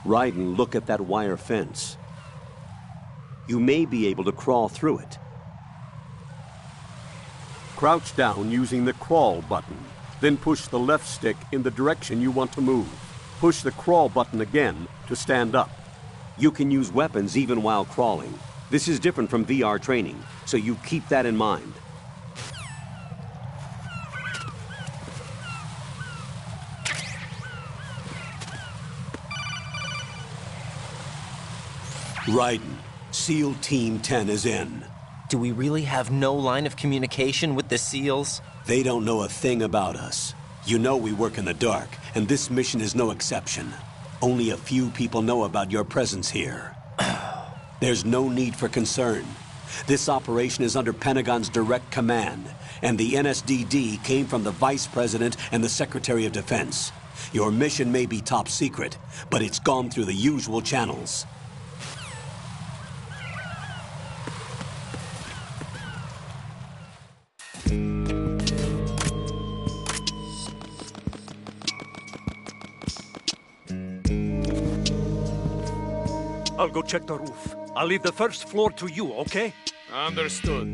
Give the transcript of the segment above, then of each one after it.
Raiden, look at that wire fence. You may be able to crawl through it. Crouch down using the crawl button. Then push the left stick in the direction you want to move. Push the crawl button again to stand up. You can use weapons even while crawling. This is different from VR training, so you keep that in mind. Raiden, SEAL Team 10 is in. Do we really have no line of communication with the SEALs? They don't know a thing about us. You know we work in the dark, and this mission is no exception. Only a few people know about your presence here. There's no need for concern. This operation is under Pentagon's direct command, and the NSDD came from the Vice President and the Secretary of Defense. Your mission may be top secret, but it's gone through the usual channels. I'll go check the roof. I'll leave the first floor to you, okay? Understood.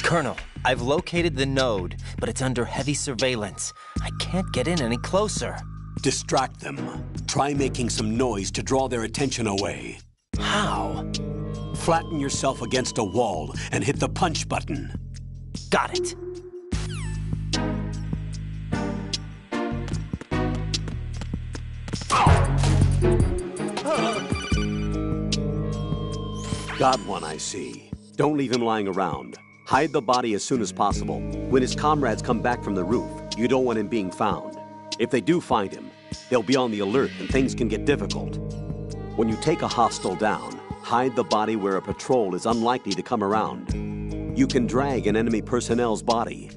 Colonel, I've located the node, but it's under heavy surveillance. I can't get in any closer. Distract them. Try making some noise to draw their attention away. How? Flatten yourself against a wall and hit the punch button. Got it. Got one, I see. Don't leave him lying around. Hide the body as soon as possible. When his comrades come back from the roof, you don't want him being found. If they do find him, they'll be on the alert and things can get difficult. When you take a hostile down, hide the body where a patrol is unlikely to come around. You can drag an enemy personnel's body.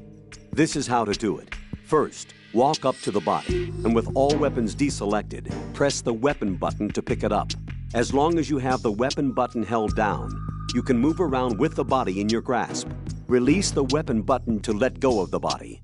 This is how to do it. First, walk up to the body, and with all weapons deselected, press the weapon button to pick it up. As long as you have the weapon button held down, you can move around with the body in your grasp. Release the weapon button to let go of the body.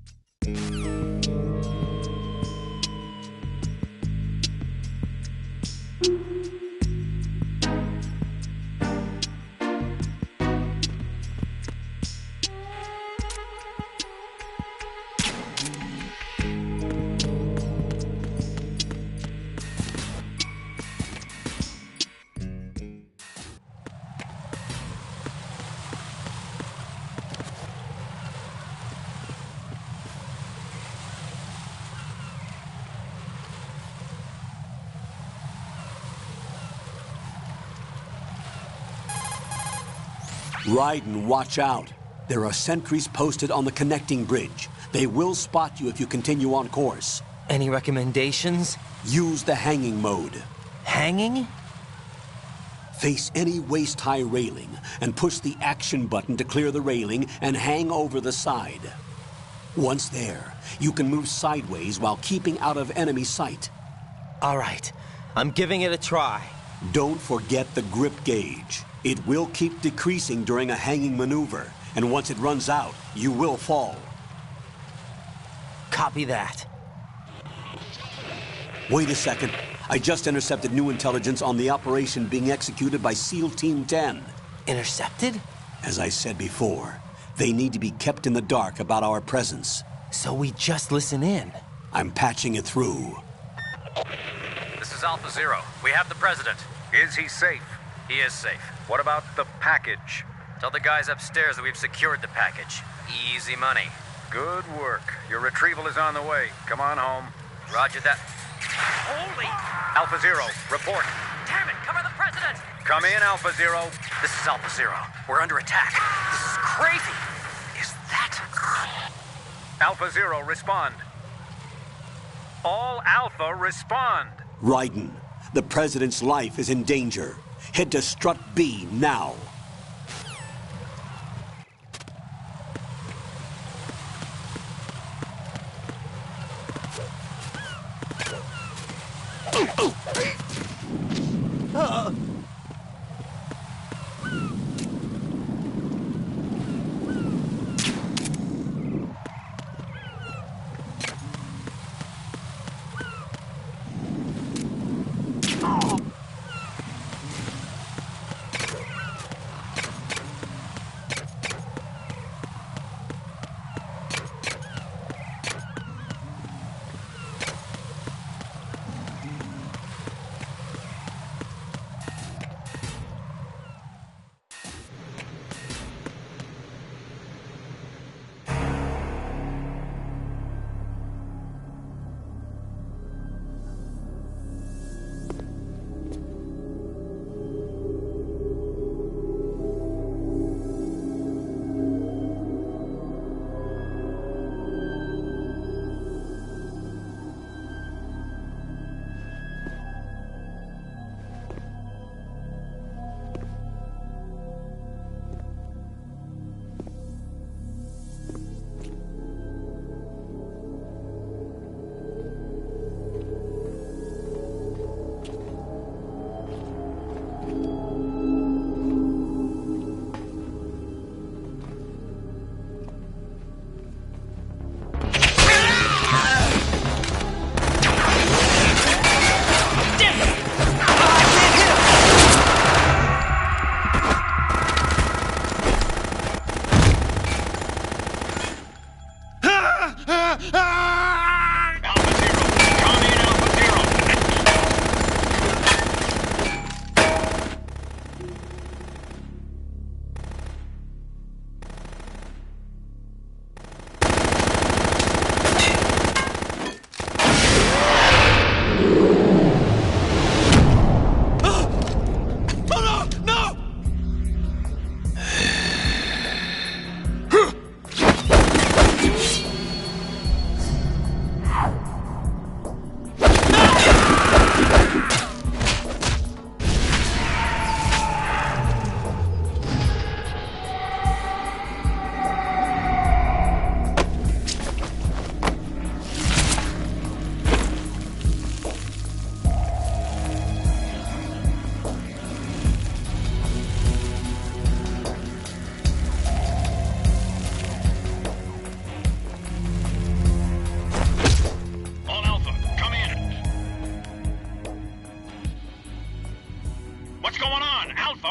Raiden, watch out. There are sentries posted on the connecting bridge. They will spot you if you continue on course. Any recommendations? Use the hanging mode. Hanging? Face any waist-high railing and push the action button to clear the railing and hang over the side. Once there, you can move sideways while keeping out of enemy sight. All right, I'm giving it a try. Don't forget the grip gauge. It will keep decreasing during a hanging maneuver, and once it runs out, you will fall. Copy that. Wait a second. I just intercepted new intelligence on the operation being executed by SEAL Team 10. Intercepted? As I said before, they need to be kept in the dark about our presence. So we just listen in. I'm patching it through. This is Alpha Zero. We have the president. Is he safe? He is safe. What about the package? Tell the guys upstairs that we've secured the package. Easy money. Good work. Your retrieval is on the way. Come on home. Roger that. Holy! Alpha Zero, report. Damn it! Cover the president! Come in, Alpha Zero. This is Alpha Zero. We're under attack. This is crazy. Is that... Alpha Zero, respond. All Alpha, respond. Raiden, the president's life is in danger. Head to Strut B now.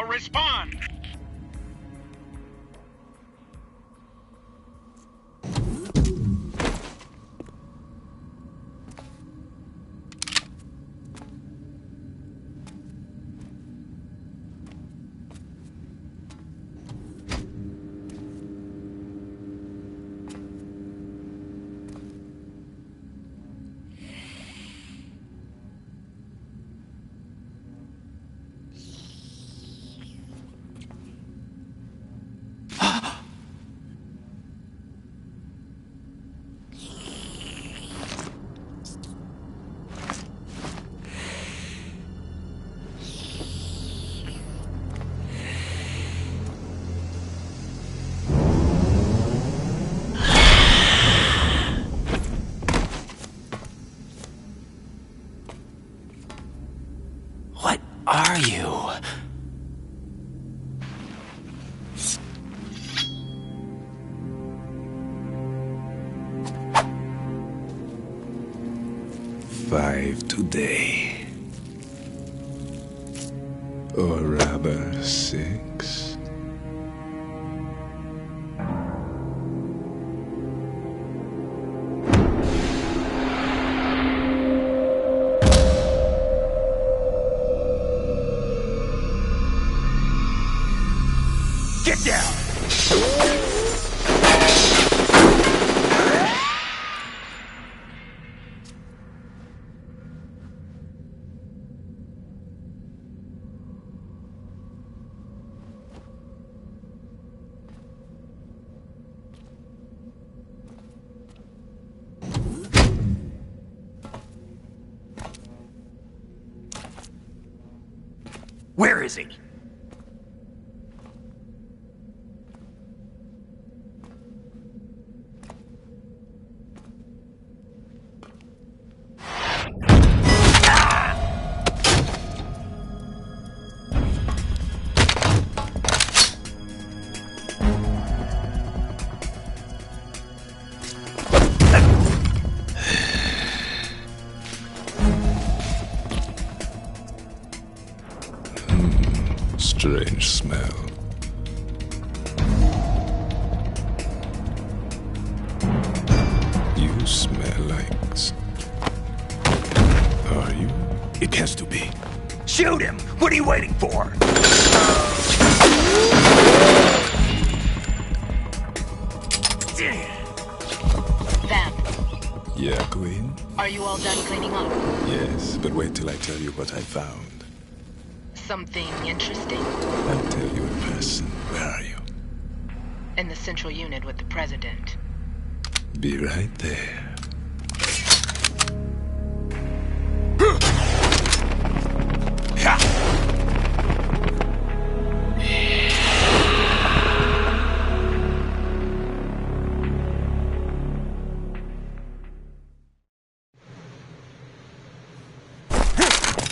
or respond. Are you? Five today. Or rather, 6. Get down! Where is he? Strange smell. You smell like... Are you? It has to be. Shoot him! What are you waiting for? Vamp, Yeah, Queen? are you all done cleaning up? Yes, but wait till I tell you what I found. Something interesting? I'll tell you in person. Where are you? In the central unit with the president. Be right there.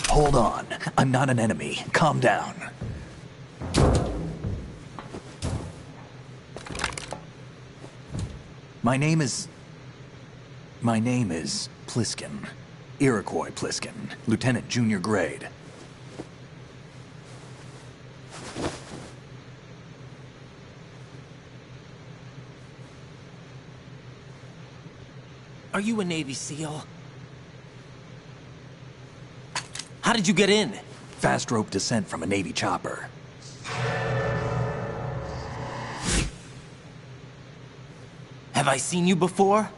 Hold on. I'm not an enemy. Calm down. My name is Pliskin. Iroquois Pliskin. Lieutenant Junior Grade. Are you a Navy SEAL? How did you get in? Fast rope descent from a Navy chopper. Have I seen you before?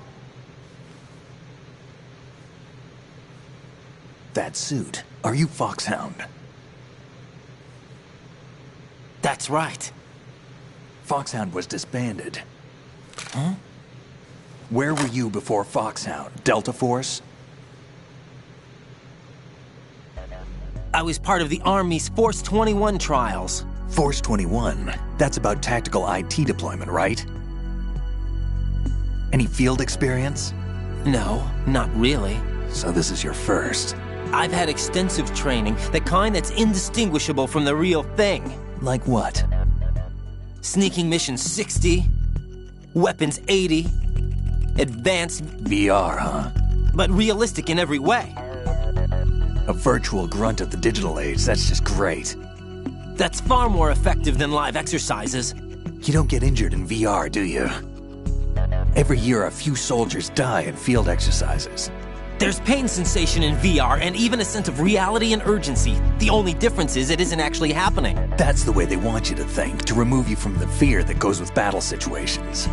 That suit. Are you Foxhound? That's right. Foxhound was disbanded. Huh? Where were you before Foxhound? Delta Force? I was part of the Army's Force 21 trials. Force 21? That's about tactical IT deployment, right? Any field experience? No, not really. So this is your first. I've had extensive training, the kind that's indistinguishable from the real thing. Like what? Sneaking mission 60, weapons 80, advanced... VR, huh? But realistic in every way. A virtual grunt of the digital age, that's just great. That's far more effective than live exercises. You don't get injured in VR, do you? Every year, a few soldiers die in field exercises. There's pain sensation in VR and even a sense of reality and urgency. The only difference is it isn't actually happening. That's the way they want you to think, to remove you from the fear that goes with battle situations.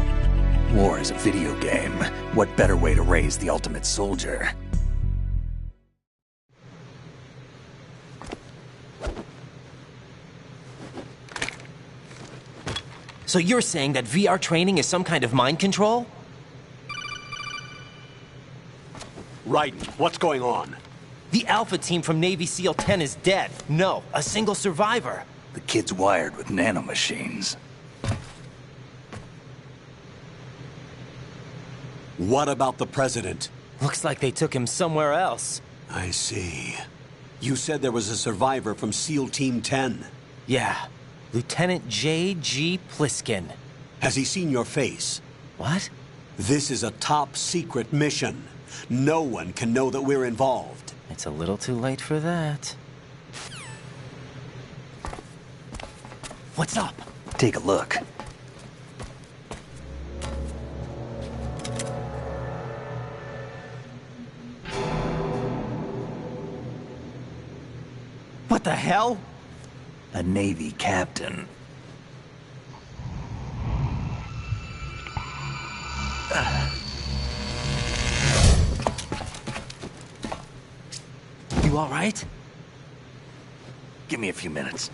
War is a video game. What better way to raise the ultimate soldier? So you're saying that VR training is some kind of mind control? Raiden, what's going on? The Alpha team from Navy SEAL 10 is dead. No, a single survivor. The kid's wired with nanomachines. What about the president? Looks like they took him somewhere else. I see. You said there was a survivor from SEAL Team 10. Yeah, Lieutenant J.G. Pliskin. Has he seen your face? What? This is a top secret mission. No one can know that we're involved. It's a little too late for that. What's up? Take a look. What the hell? A Navy captain. You all right? Give me a few minutes.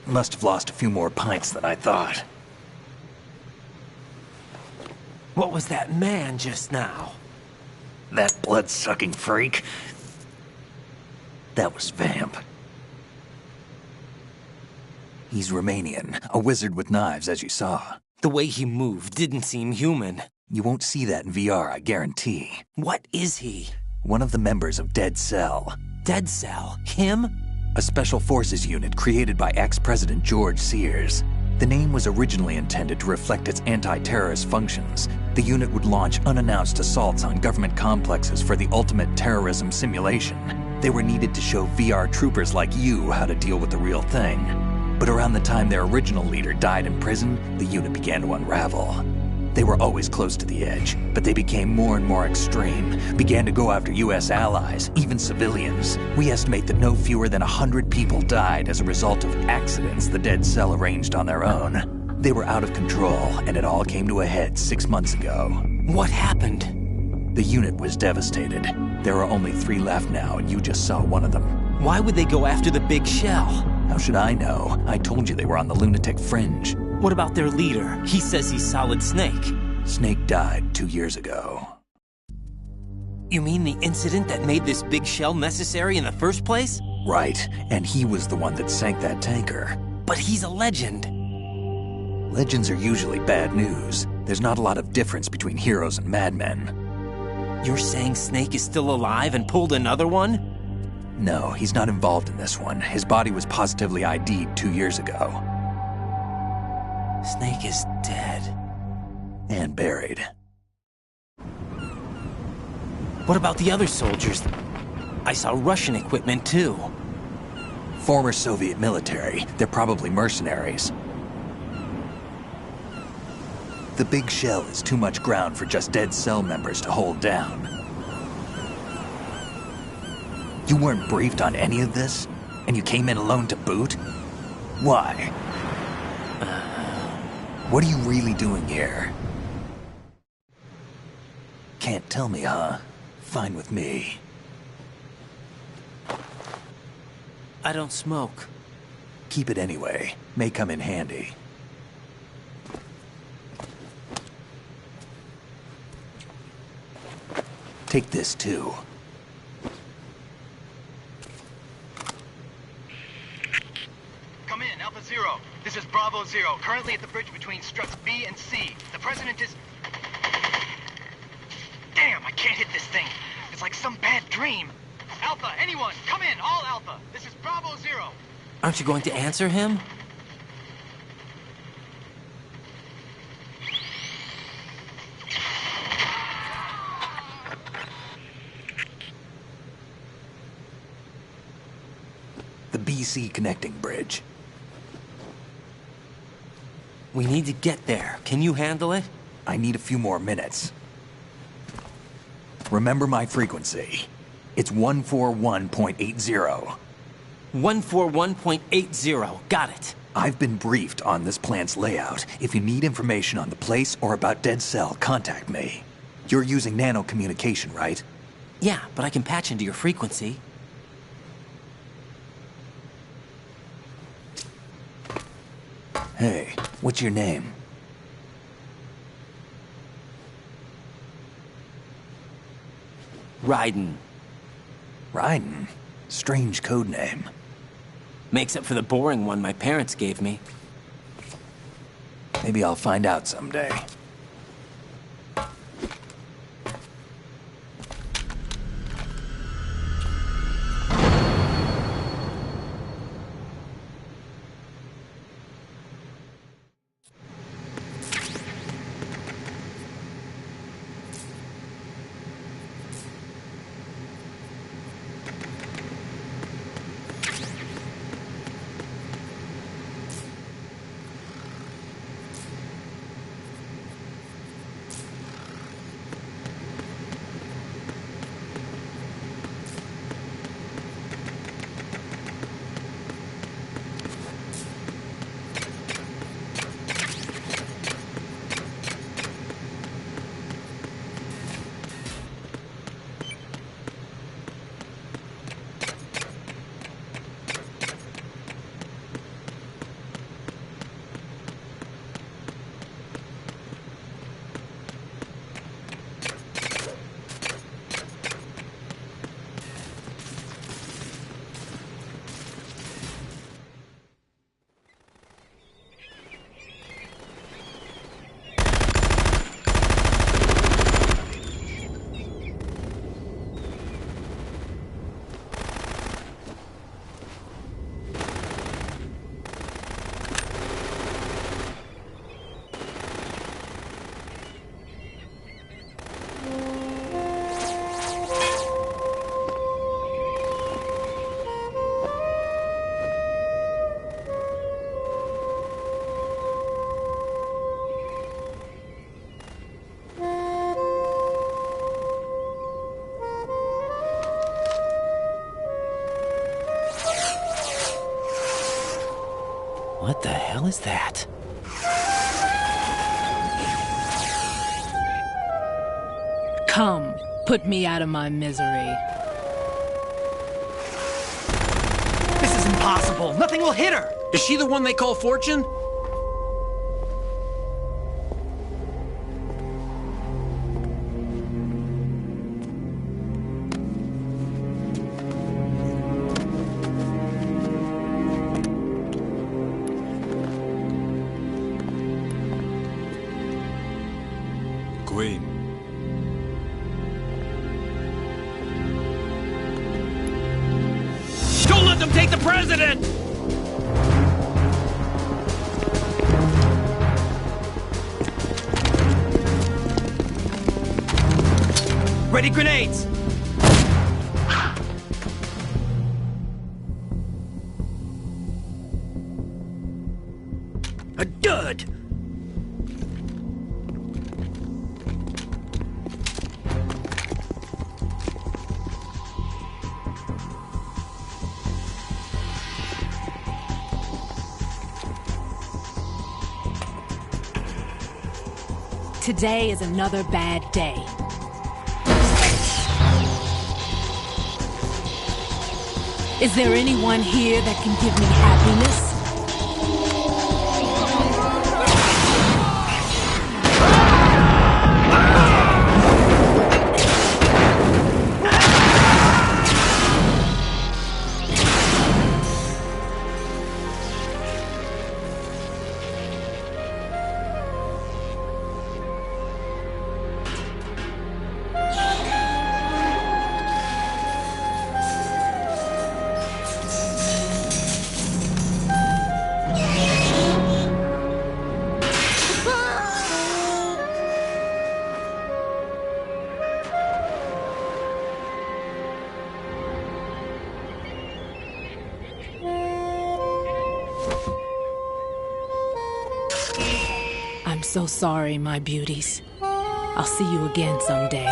Must have lost a few more pints than I thought. What was that man just now? That blood-sucking freak? That was Vamp. He's Romanian, a wizard with knives, as you saw. The way he moved didn't seem human. You won't see that in VR, I guarantee. What is he? One of the members of Dead Cell. Dead Cell? Him? A special forces unit created by ex-President George Sears. The name was originally intended to reflect its anti-terrorist functions. The unit would launch unannounced assaults on government complexes for the ultimate terrorism simulation. They were needed to show VR troopers like you how to deal with the real thing. But around the time their original leader died in prison, the unit began to unravel. They were always close to the edge, but they became more and more extreme, began to go after US allies, even civilians. We estimate that no fewer than 100 people died as a result of accidents the Dead Cell arranged on their own. They were out of control, and it all came to a head 6 months ago. What happened? The unit was devastated. There are only 3 left now, and you just saw one of them. Why would they go after the big shell? How should I know? I told you they were on the lunatic fringe. What about their leader? He says he's Solid Snake. Snake died 2 years ago. You mean the incident that made this big shell necessary in the first place? Right, and he was the one that sank that tanker. But he's a legend. Legends are usually bad news. There's not a lot of difference between heroes and madmen. You're saying Snake is still alive and pulled another one? No, he's not involved in this one. His body was positively ID'd 2 years ago. Snake is dead. And buried. What about the other soldiers? I saw Russian equipment too. Former Soviet military. They're probably mercenaries. The big shell is too much ground for just Dead Cell members to hold down. You weren't briefed on any of this? And you came in alone to boot? Why? What are you really doing here? Can't tell me, huh? Fine with me. I don't smoke. Keep it anyway. May come in handy. Take this too. Come in, Alpha Zero. This is Bravo Zero, currently at the bridge between struts B and C. The President is... Damn, I can't hit this thing. It's like some bad dream. Alpha, anyone, come in, all Alpha. This is Bravo Zero. Aren't you going to answer him? The the BC connecting bridge. We need to get there. Can you handle it? I need a few more minutes. Remember my frequency. It's 141.80. 141.80. Got it. I've been briefed on this plant's layout. If you need information on the place or about Dead Cell, contact me. You're using nano communication, right? Yeah, but I can patch into your frequency. Hey, what's your name? Raiden. Raiden? Strange code name. Makes up for the boring one my parents gave me. Maybe I'll find out someday. What the hell is that? Come, put me out of my misery. This is impossible. Nothing will hit her. Is she the one they call Fortune? Queen. Don't let them take the president! Ready grenades! A dud! Today is another bad day. Is there anyone here that can give me happiness? I'm so sorry, my beauties. I'll see you again someday.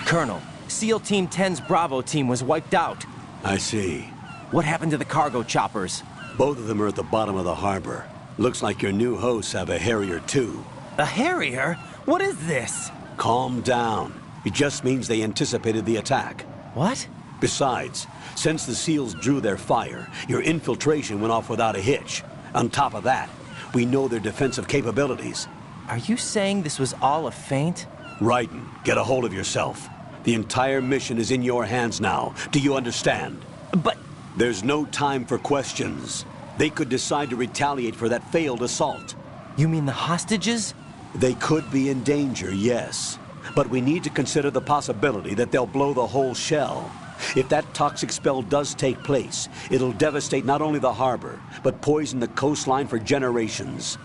Colonel, SEAL Team 10's Bravo team was wiped out. I see. What happened to the cargo choppers? Both of them are at the bottom of the harbor. Looks like your new hosts have a Harrier too. A Harrier? What is this? Calm down. It just means they anticipated the attack. What? Besides, since the SEALs drew their fire, your infiltration went off without a hitch. On top of that, we know their defensive capabilities. Are you saying this was all a feint? Raiden, get a hold of yourself. The entire mission is in your hands now. Do you understand? But... There's no time for questions. They could decide to retaliate for that failed assault. You mean the hostages? They could be in danger, yes. But we need to consider the possibility that they'll blow the whole shell. If that toxic spell does take place, it'll devastate not only the harbor, but poison the coastline for generations.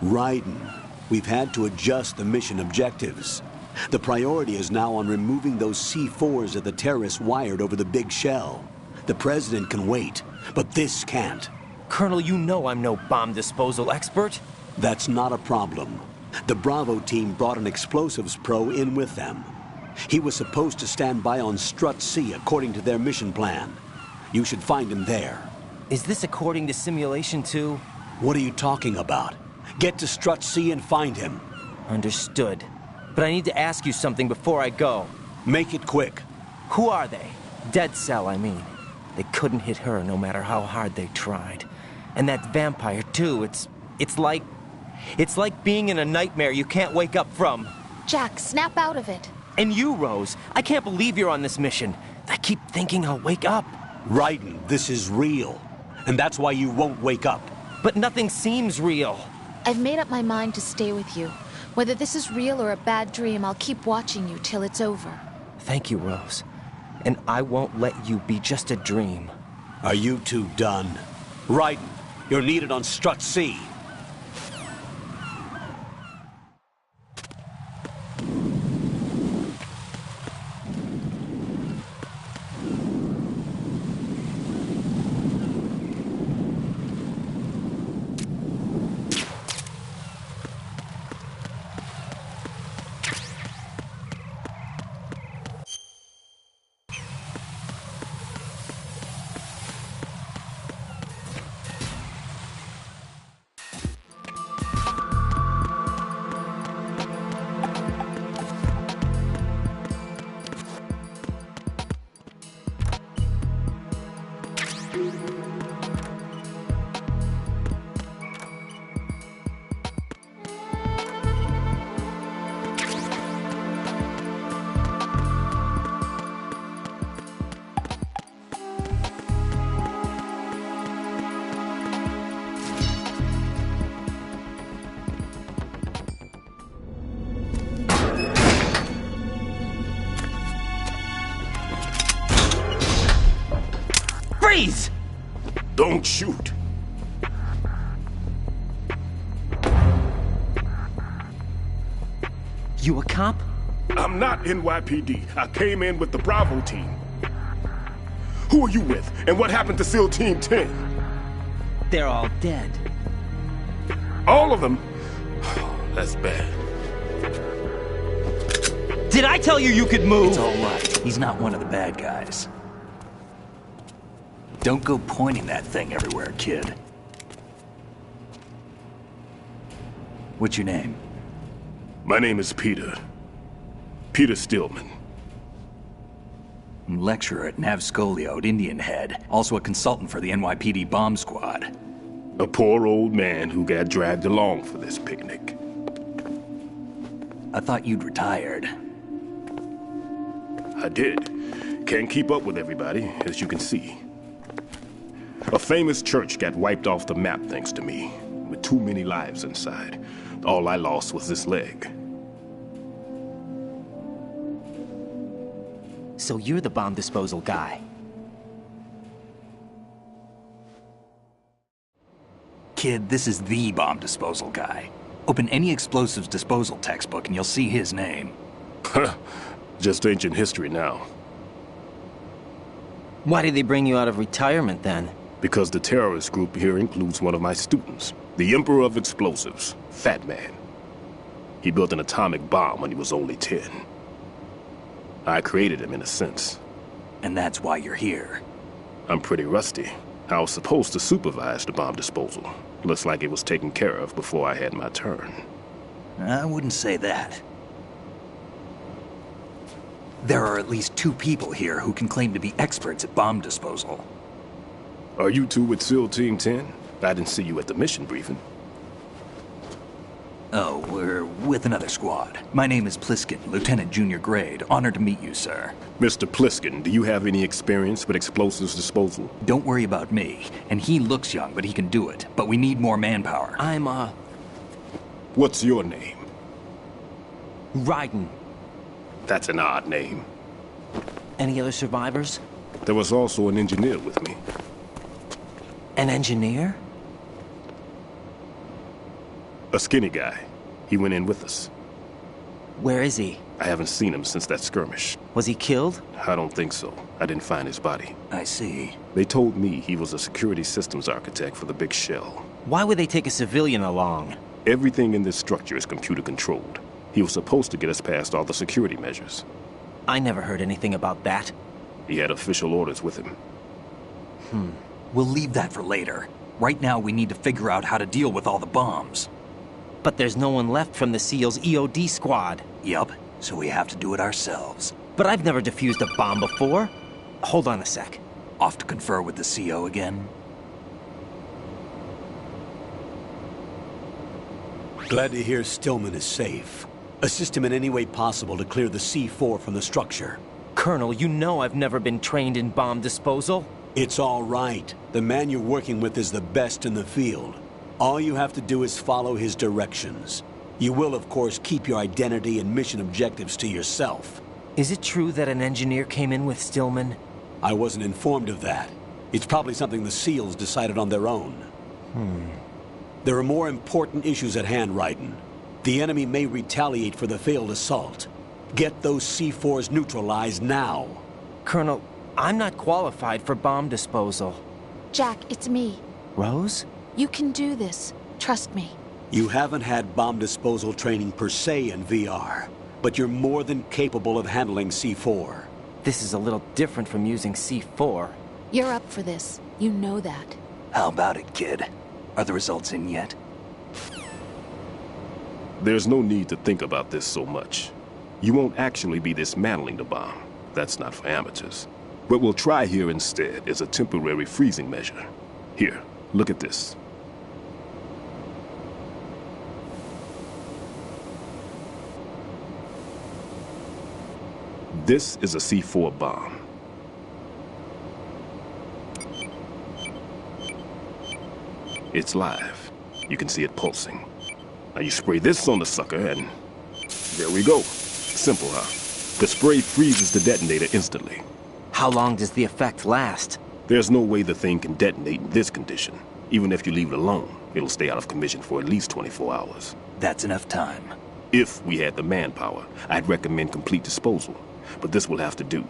Raiden, we've had to adjust the mission objectives. The priority is now on removing those C4s that the terrorists wired over the big shell. The President can wait, but this can't. Colonel, you know I'm no bomb disposal expert. That's not a problem. The Bravo team brought an explosives pro in with them. He was supposed to stand by on Strut C according to their mission plan. You should find him there. Is this according to Simulation 2? What are you talking about? Get to Strut C and find him. Understood. But I need to ask you something before I go. Make it quick. Who are they? Dead Cell, I mean. They couldn't hit her no matter how hard they tried. And that vampire, too, it's like being in a nightmare you can't wake up from. Jack, snap out of it. And you, Rose, I can't believe you're on this mission. I keep thinking I'll wake up. Raiden, this is real. And that's why you won't wake up. But nothing seems real. I've made up my mind to stay with you. Whether this is real or a bad dream, I'll keep watching you till it's over. Thank you, Rose. And I won't let you be just a dream. Are you two done? Raiden, you're needed on Strut C. Freeze! Don't shoot. You a cop? I'm not NYPD. I came in with the Bravo team. Who are you with? And what happened to SEAL Team 10? They're all dead. All of them? That's bad. Did I tell you could move? It's all right. He's not one of the bad guys. Don't go pointing that thing everywhere, kid. What's your name? My name is Peter. Peter Stillman. Lecturer at Navscolio at Indian Head. Also a consultant for the NYPD bomb squad. A poor old man who got dragged along for this picnic. I thought you'd retired. I did. Can't keep up with everybody, as you can see. A famous church got wiped off the map thanks to me, with too many lives inside. All I lost was this leg. So you're the bomb disposal guy. Kid, this is the bomb disposal guy. Open any explosives disposal textbook and you'll see his name. Just ancient history now. Why did they bring you out of retirement then? Because the terrorist group here includes one of my students, the Emperor of Explosives, Fat Man. He built an atomic bomb when he was only 10. I created him in a sense. And that's why you're here. I'm pretty rusty. I was supposed to supervise the bomb disposal. Looks like it was taken care of before I had my turn. I wouldn't say that. There are at least 2 people here who can claim to be experts at bomb disposal. Are you two with SEAL Team 10? I didn't see you at the mission briefing. Oh, we're with another squad. My name is Pliskin, Lieutenant Junior Grade. Honored to meet you, sir. Mr. Pliskin, do you have any experience with explosives disposal? Don't worry about me. And he looks young, but he can do it. But we need more manpower. What's your name? Raiden. That's an odd name. Any other survivors? There was also an engineer with me. An engineer? A skinny guy. He went in with us. Where is he? I haven't seen him since that skirmish. Was he killed? I don't think so. I didn't find his body. I see. They told me he was a security systems architect for the big shell. Why would they take a civilian along? Everything in this structure is computer controlled. He was supposed to get us past all the security measures. I never heard anything about that. He had official orders with him. We'll leave that for later. Right now, we need to figure out how to deal with all the bombs. But there's no one left from the SEAL's EOD squad. Yup, so we have to do it ourselves. But I've never defused a bomb before. Hold on a sec. Off to confer with the CO again? Glad to hear Stillman is safe. Assist him in any way possible to clear the C4 from the structure. Colonel, you know I've never been trained in bomb disposal. It's all right. The man you're working with is the best in the field. All you have to do is follow his directions. You will, of course, keep your identity and mission objectives to yourself. Is it true that an engineer came in with Stillman? I wasn't informed of that. It's probably something the SEALs decided on their own. There are more important issues at hand, Raiden. The enemy may retaliate for the failed assault. Get those C4s neutralized now. Colonel, I'm not qualified for bomb disposal. Jack, it's me. Rose? You can do this. Trust me. You haven't had bomb disposal training per se in VR, but you're more than capable of handling C4. This is a little different from using C4. You're up for this. You know that. How about it, kid? Are the results in yet? There's no need to think about this so much. You won't actually be dismantling the bomb. That's not for amateurs. What we'll try here instead is a temporary freezing measure. Here, look at this. This is a C4 bomb. It's live. You can see it pulsing. Now you spray this on the sucker and... there we go. Simple, huh? The spray freezes the detonator instantly. How long does the effect last? There's no way the thing can detonate in this condition. Even if you leave it alone, it'll stay out of commission for at least 24 hours. That's enough time. If we had the manpower, I'd recommend complete disposal. But this will have to do.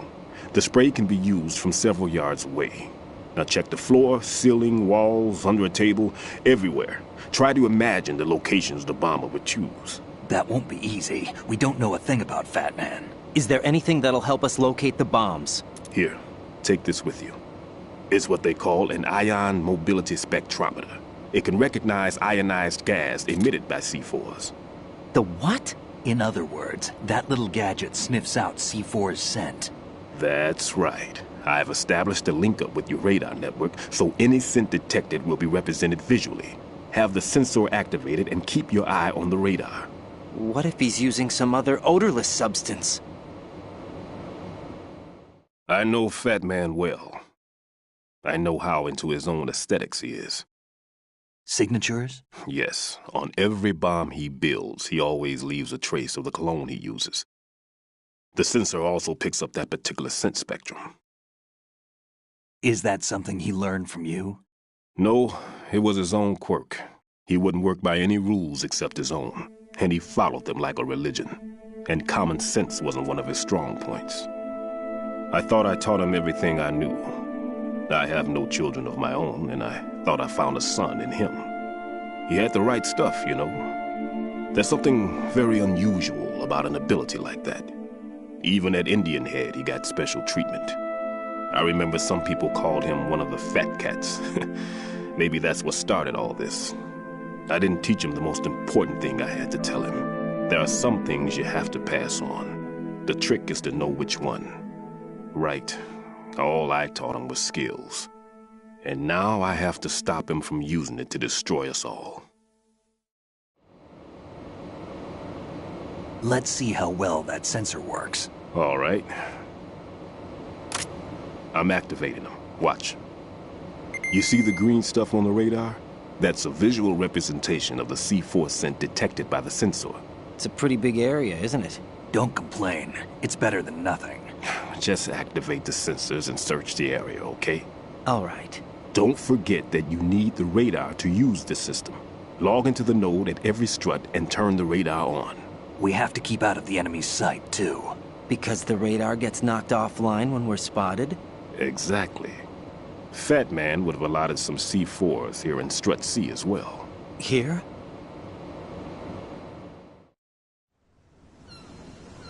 The spray can be used from several yards away. Now check the floor, ceiling, walls, under a table, everywhere. Try to imagine the locations the bomber would choose. That won't be easy. We don't know a thing about Fat Man. Is there anything that'll help us locate the bombs? Here, take this with you. It's what they call an ion mobility spectrometer. It can recognize ionized gas emitted by C4s. The what? In other words, that little gadget sniffs out C4's scent. That's right. I've established a link-up with your radar network, so any scent detected will be represented visually. Have the sensor activated and keep your eye on the radar. What if he's using some other odorless substance? I know Fat Man well. I know how into his own aesthetics he is. Signatures? Yes. On every bomb he builds, he always leaves a trace of the cologne he uses. The sensor also picks up that particular scent spectrum. Is that something he learned from you? No, it was his own quirk. He wouldn't work by any rules except his own, and he followed them like a religion. And common sense wasn't one of his strong points. I thought I taught him everything I knew. I have no children of my own, and I thought I found a son in him. He had the right stuff, you know. There's something very unusual about an ability like that. Even at Indian Head, he got special treatment. I remember some people called him one of the fat cats. Maybe that's what started all this. I didn't teach him the most important thing I had to tell him. There are some things you have to pass on. The trick is to know which one. Right. All I taught him was skills. And now I have to stop him from using it to destroy us all. Let's see how well that sensor works. All right. I'm activating them. Watch. You see the green stuff on the radar? That's a visual representation of the C4 scent detected by the sensor. It's a pretty big area, isn't it? Don't complain. It's better than nothing. Just activate the sensors and search the area, okay? All right. Don't forget that you need the radar to use this system. Log into the node at every strut and turn the radar on. We have to keep out of the enemy's sight, too. Because the radar gets knocked offline when we're spotted? Exactly. Fat Man would have allotted some C4s here in Strut C as well. Here?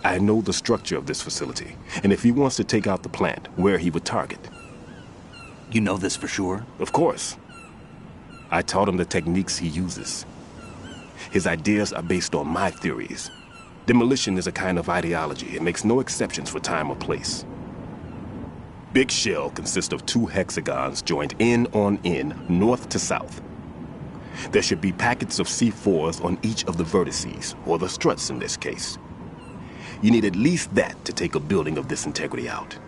I know the structure of this facility, and if he wants to take out the plant, where he would target. You know this for sure? Of course. I taught him the techniques he uses. His ideas are based on my theories. Demolition is a kind of ideology. It makes no exceptions for time or place. Big Shell consists of 2 hexagons joined end on end, north to south. There should be packets of C4s on each of the vertices, or the struts in this case. You need at least that to take a building of this integrity out.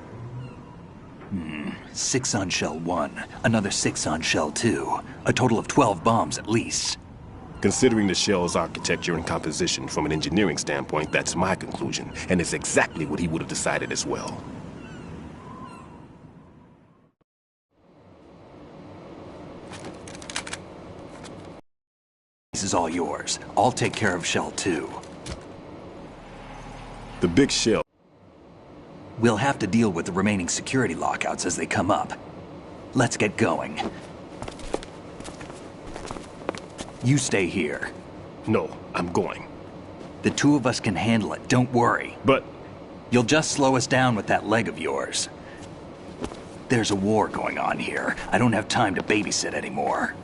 6 on Shell 1, another 6 on Shell 2. A total of 12 bombs at least. Considering the shell's architecture and composition from an engineering standpoint, that's my conclusion, and it's exactly what he would have decided as well. This is all yours. I'll take care of Shell 2. The big shell. We'll have to deal with the remaining security lockouts as they come up. Let's get going. You stay here. No, I'm going. The 2 of us can handle it, don't worry. But... You'll just slow us down with that leg of yours. There's a war going on here. I don't have time to babysit anymore.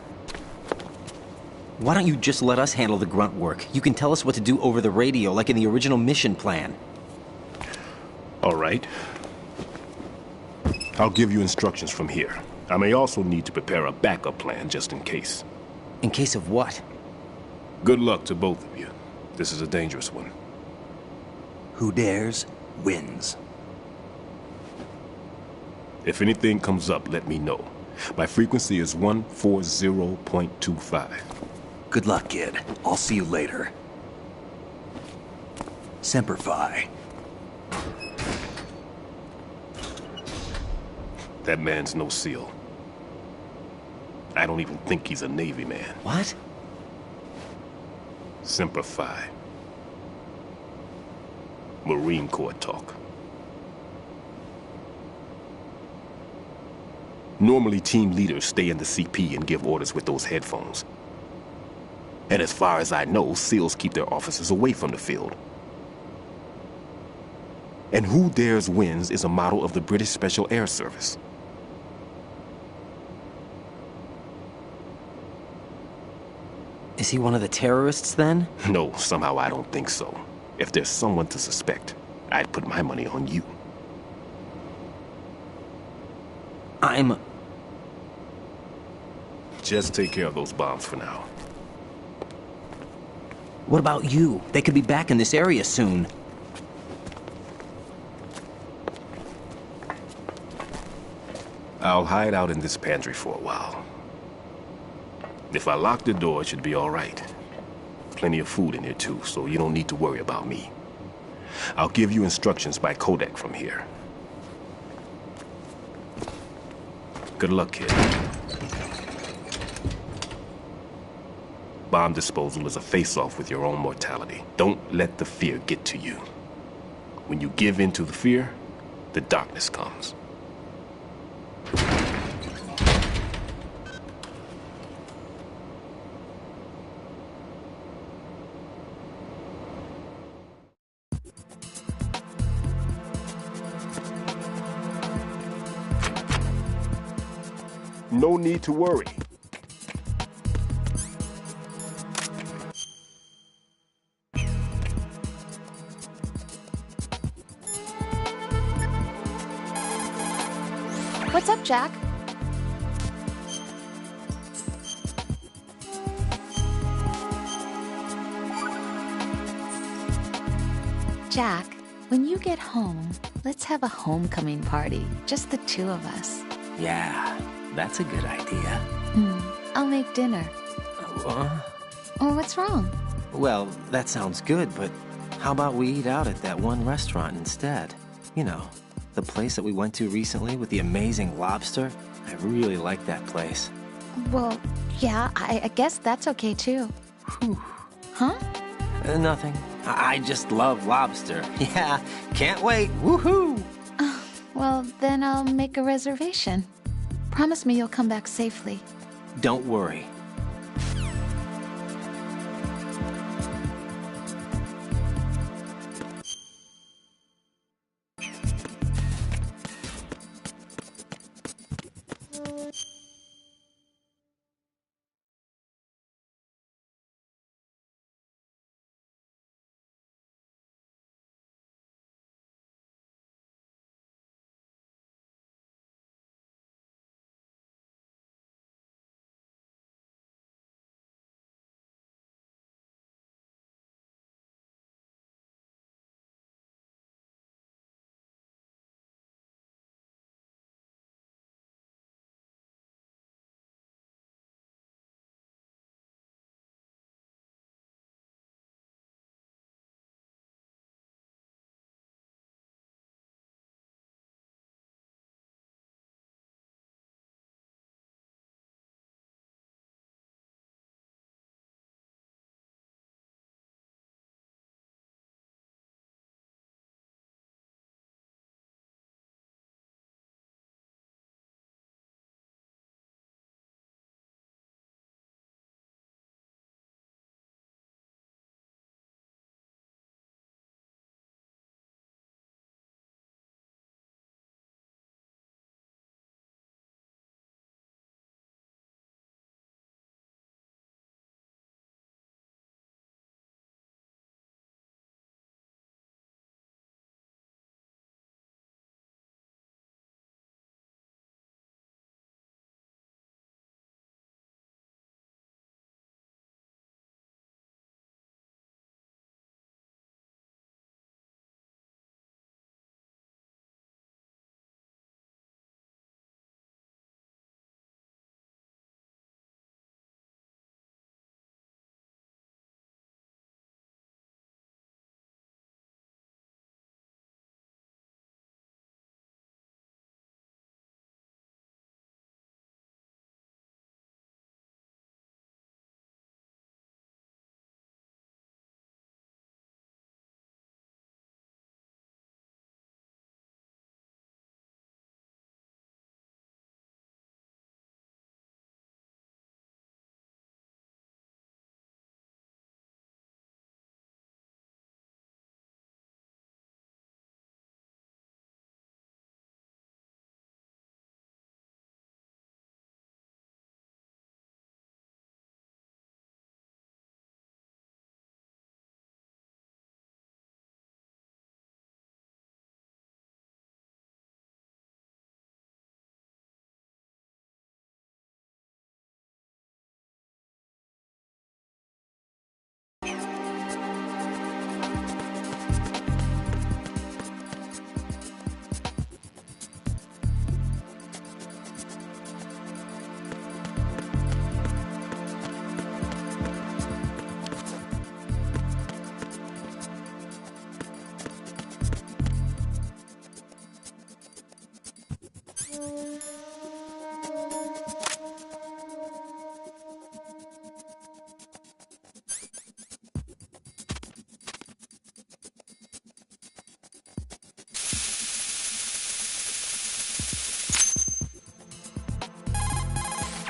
Why don't you just let us handle the grunt work? You can tell us what to do over the radio, like in the original mission plan. All right. I'll give you instructions from here. I may also need to prepare a backup plan just in case. In case of what? Good luck to both of you. This is a dangerous one. Who dares, wins. If anything comes up, let me know. My frequency is 140.25. Good luck, kid. I'll see you later. Semper Fi. That man's no SEAL. I don't even think he's a Navy man. What? Semper Fi. Marine Corps talk. Normally, team leaders stay in the CP and give orders with those headphones. And as far as I know, SEALs keep their officers away from the field. And Who Dares Wins is a model of the British Special Air Service. Is he one of the terrorists, then? No, somehow I don't think so. If there's someone to suspect, I'd put my money on you. Just take care of those bombs for now. What about you? They could be back in this area soon. I'll hide out in this pantry for a while. If I lock the door, it should be all right. Plenty of food in here too, so you don't need to worry about me. I'll give you instructions by codec from here. Good luck, kid. Bomb disposal is a face-off with your own mortality. Don't let the fear get to you. When you give in to the fear, the darkness comes. No need to worry. What's up, Jack? Jack, when you get home, let's have a homecoming party. Just the two of us. Yeah, that's a good idea. I'll make dinner. Oh, what's wrong? Well, that sounds good, but how about we eat out at that one restaurant instead? You know, the place that we went to recently with the amazing lobster. I really like that place. Well, yeah, I guess that's okay too. Whew. Huh? Nothing. I just love lobster. Yeah, can't wait. Woohoo! Well, then I'll make a reservation. Promise me you'll come back safely. Don't worry.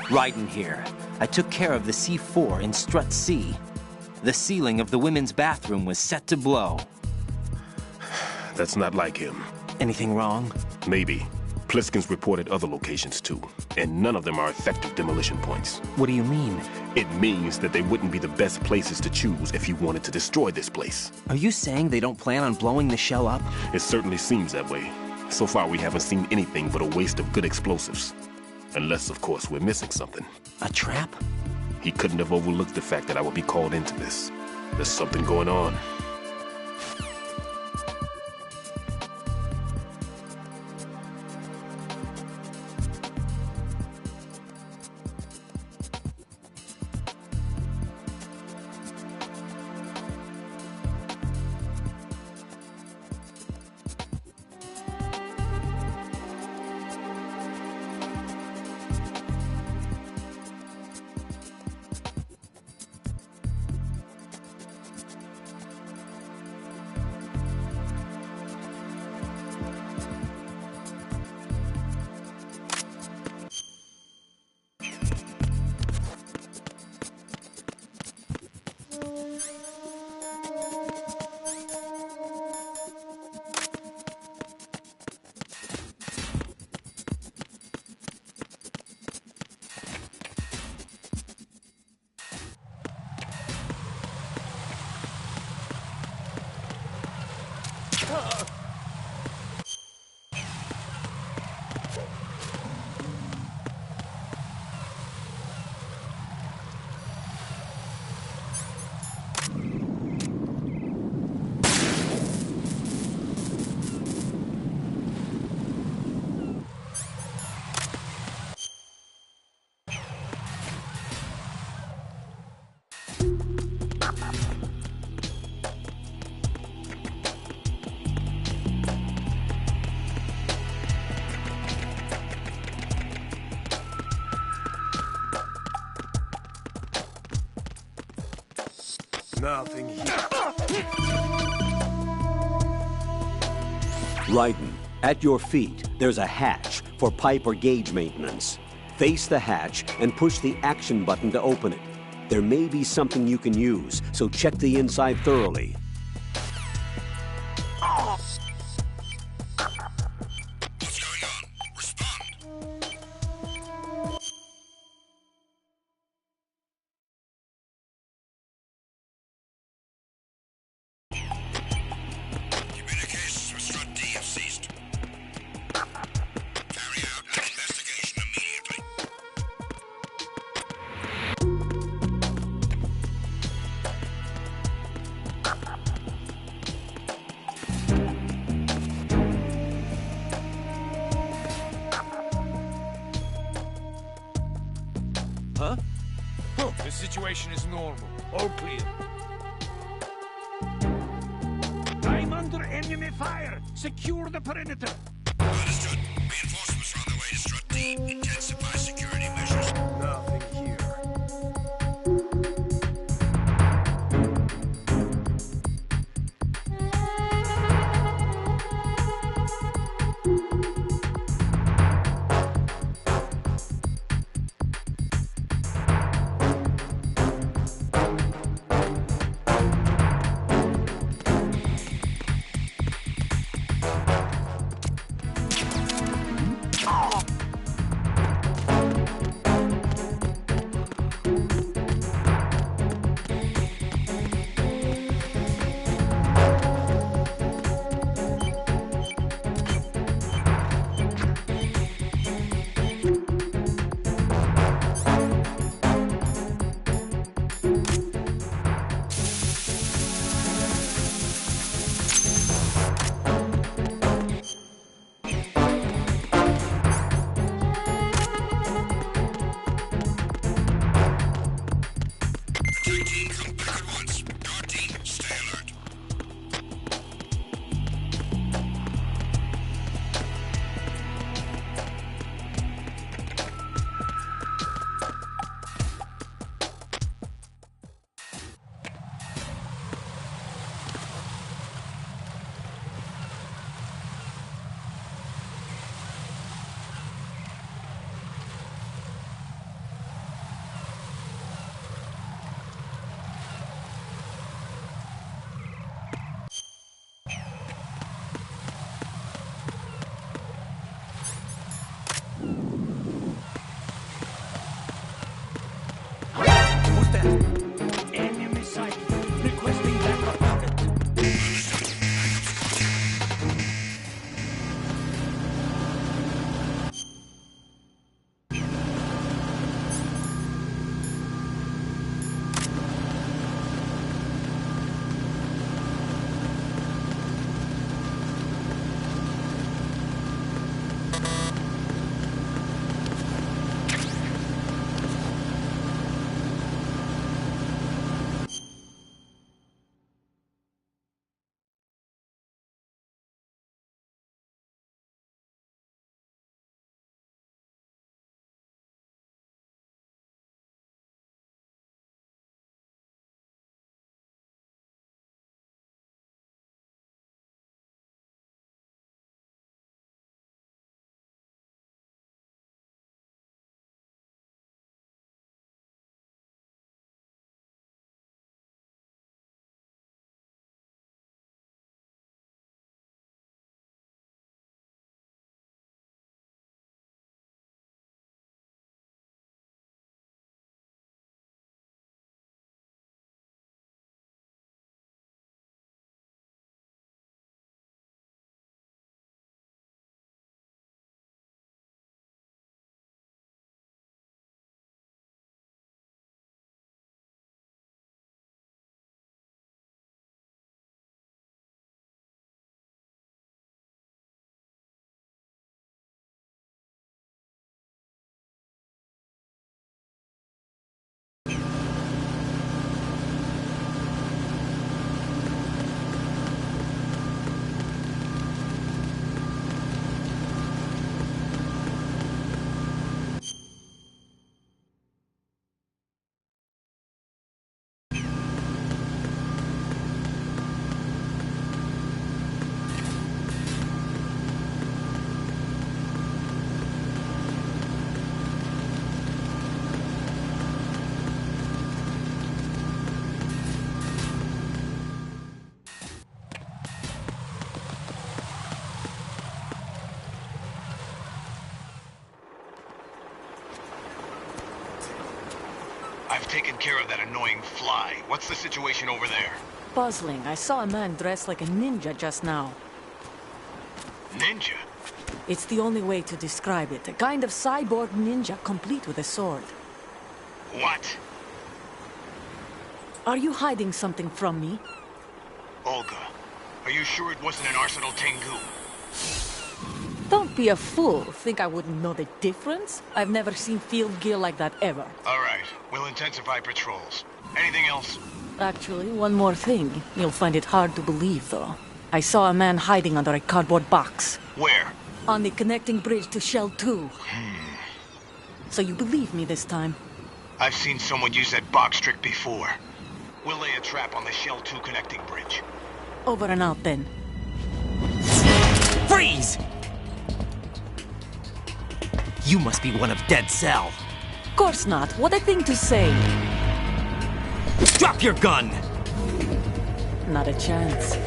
Raiden here. I took care of the C4 in Strut C. The ceiling of the women's bathroom was set to blow. That's not like him. Anything wrong? Maybe. Pliskin's reported other locations too, and none of them are effective demolition points. What do you mean? It means that they wouldn't be the best places to choose if you wanted to destroy this place. Are you saying they don't plan on blowing the shell up? It certainly seems that way. So far, we haven't seen anything but a waste of good explosives. Unless, of course, we're missing something. A trap? He couldn't have overlooked the fact that I would be called into this. There's something going on. Nothing here. Raiden, at your feet, there's a hatch for pipe or gauge maintenance. Face the hatch and push the action button to open it. There may be something you can use, so check the inside thoroughly. Huh? Oh, the situation is normal. All clear. I'm under enemy fire. Secure the perimeter. Understood. Reinforcements are on their way to Strut D. Intensify security measures. Nothing here. We've taken care of that annoying fly. What's the situation over there? Puzzling. I saw a man dressed like a ninja just now. Ninja? It's the only way to describe it. A kind of cyborg ninja, complete with a sword. What? Are you hiding something from me? Olga, are you sure it wasn't an Arsenal Tengu? Don't be a fool. Think I wouldn't know the difference? I've never seen field gear like that ever. All right, we'll intensify patrols. Anything else? Actually, one more thing. You'll find it hard to believe, though. I saw a man hiding under a cardboard box. Where? On the connecting bridge to Shell 2. So you believe me this time? I've seen someone use that box trick before. We'll lay a trap on the Shell 2 connecting bridge. Over and out, then. Freeze! You must be one of Dead Cell. Course not. What a thing to say. Drop your gun! Not a chance.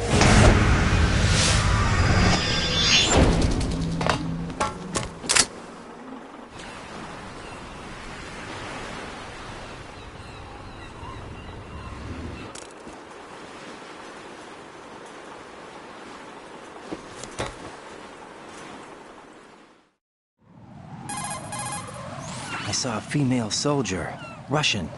I saw a female soldier. Russian.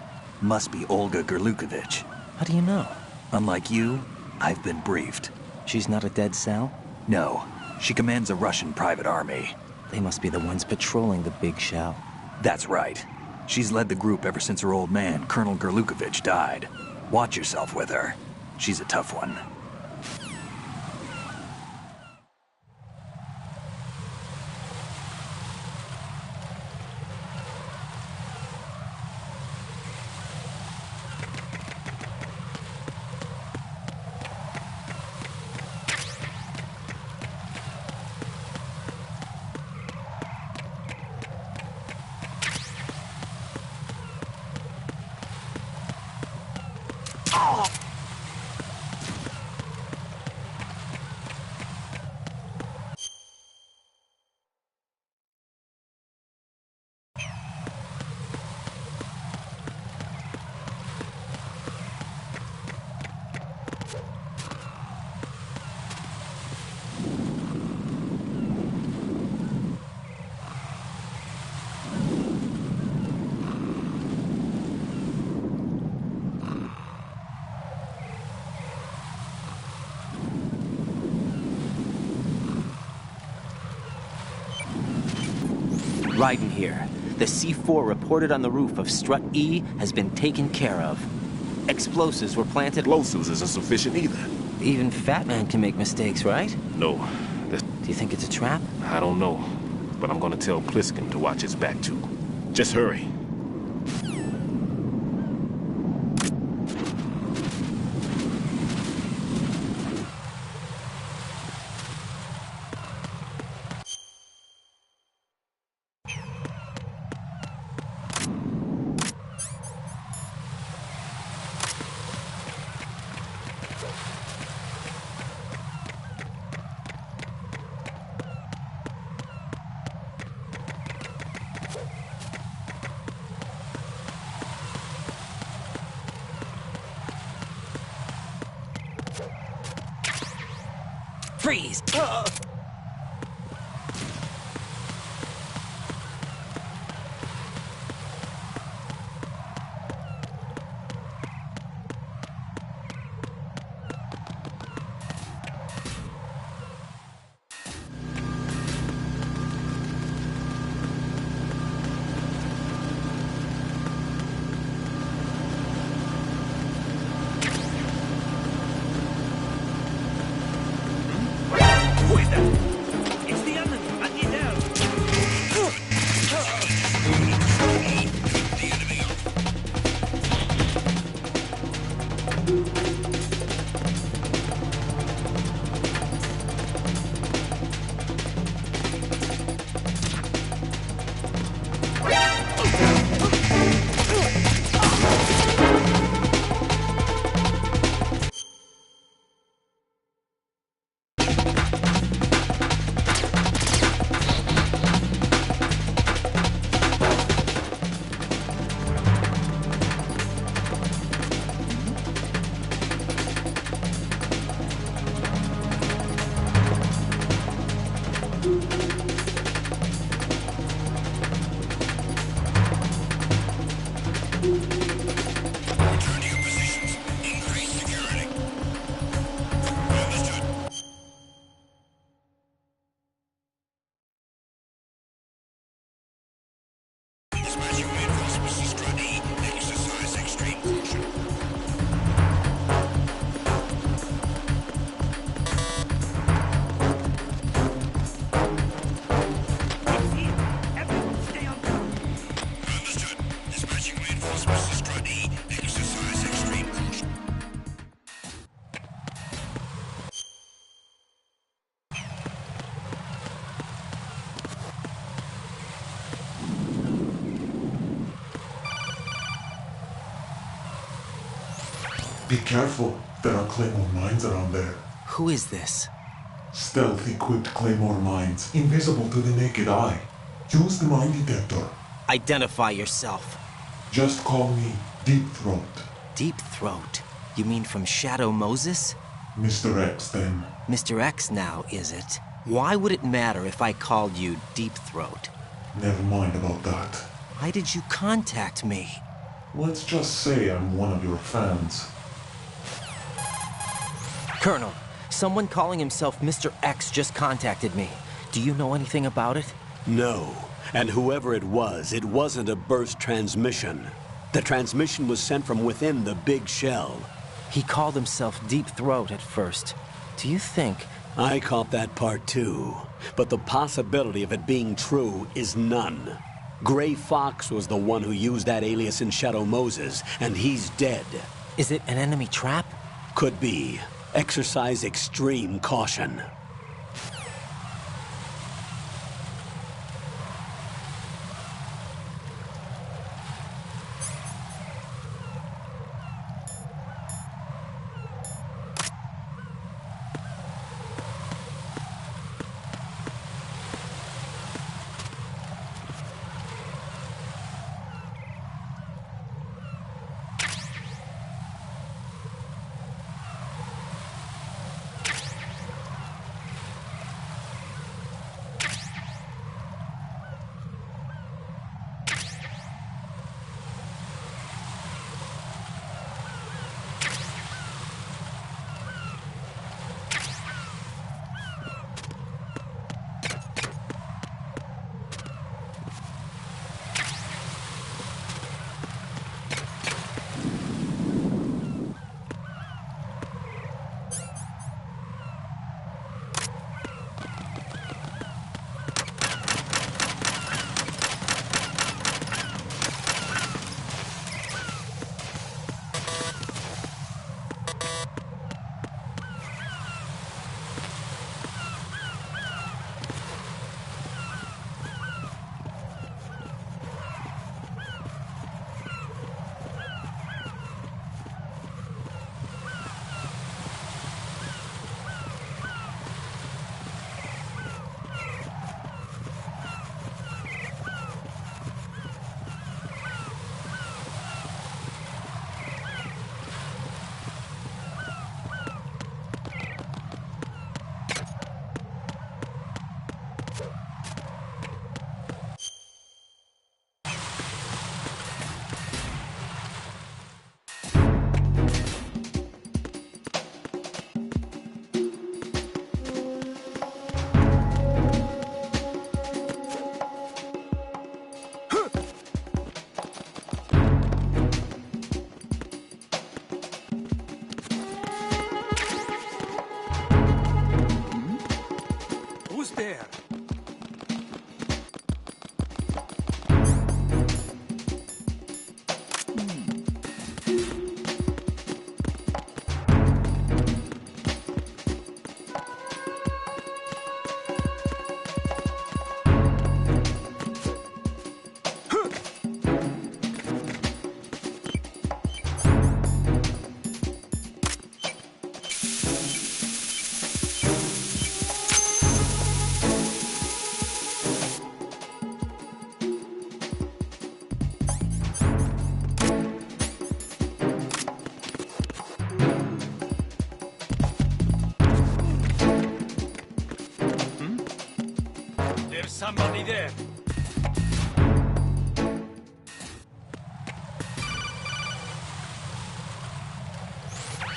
Must be Olga Gerlukovich. How do you know? Unlike you, I've been briefed. She's not a Dead Cell? No. She commands a Russian private army. They must be the ones patrolling the big shell. That's right. She's led the group ever since her old man, Colonel Gerlukovich, died. Watch yourself with her. She's a tough one. Ryden here. The C4 reported on the roof of Strut E has been taken care of. Explosives were planted. Explosives isn't sufficient either. Even Fat Man can make mistakes, right? No. Do you think it's a trap? I don't know. But I'm gonna tell Pliskin to watch his back, too. Just hurry. Freeze! It's the oven! I need help! Be careful. There are Claymore mines around there. Who is this? Stealth-equipped Claymore mines, invisible to the naked eye. Use the mine detector. Identify yourself. Just call me Deep Throat. Deep Throat? You mean from Shadow Moses? Mr. X, then. Mr. X now, is it? Why would it matter if I called you Deep Throat? Never mind about that. Why did you contact me? Let's just say I'm one of your fans. Colonel, someone calling himself Mr. X just contacted me. Do you know anything about it? No. And whoever it wasn't a burst transmission. The transmission was sent from within the big shell. He called himself Deep Throat at first. Do you think... I caught that part too. But the possibility of it being true is none. Gray Fox was the one who used that alias in Shadow Moses, and he's dead. Is it an enemy trap? Could be. Exercise extreme caution. Somebody there.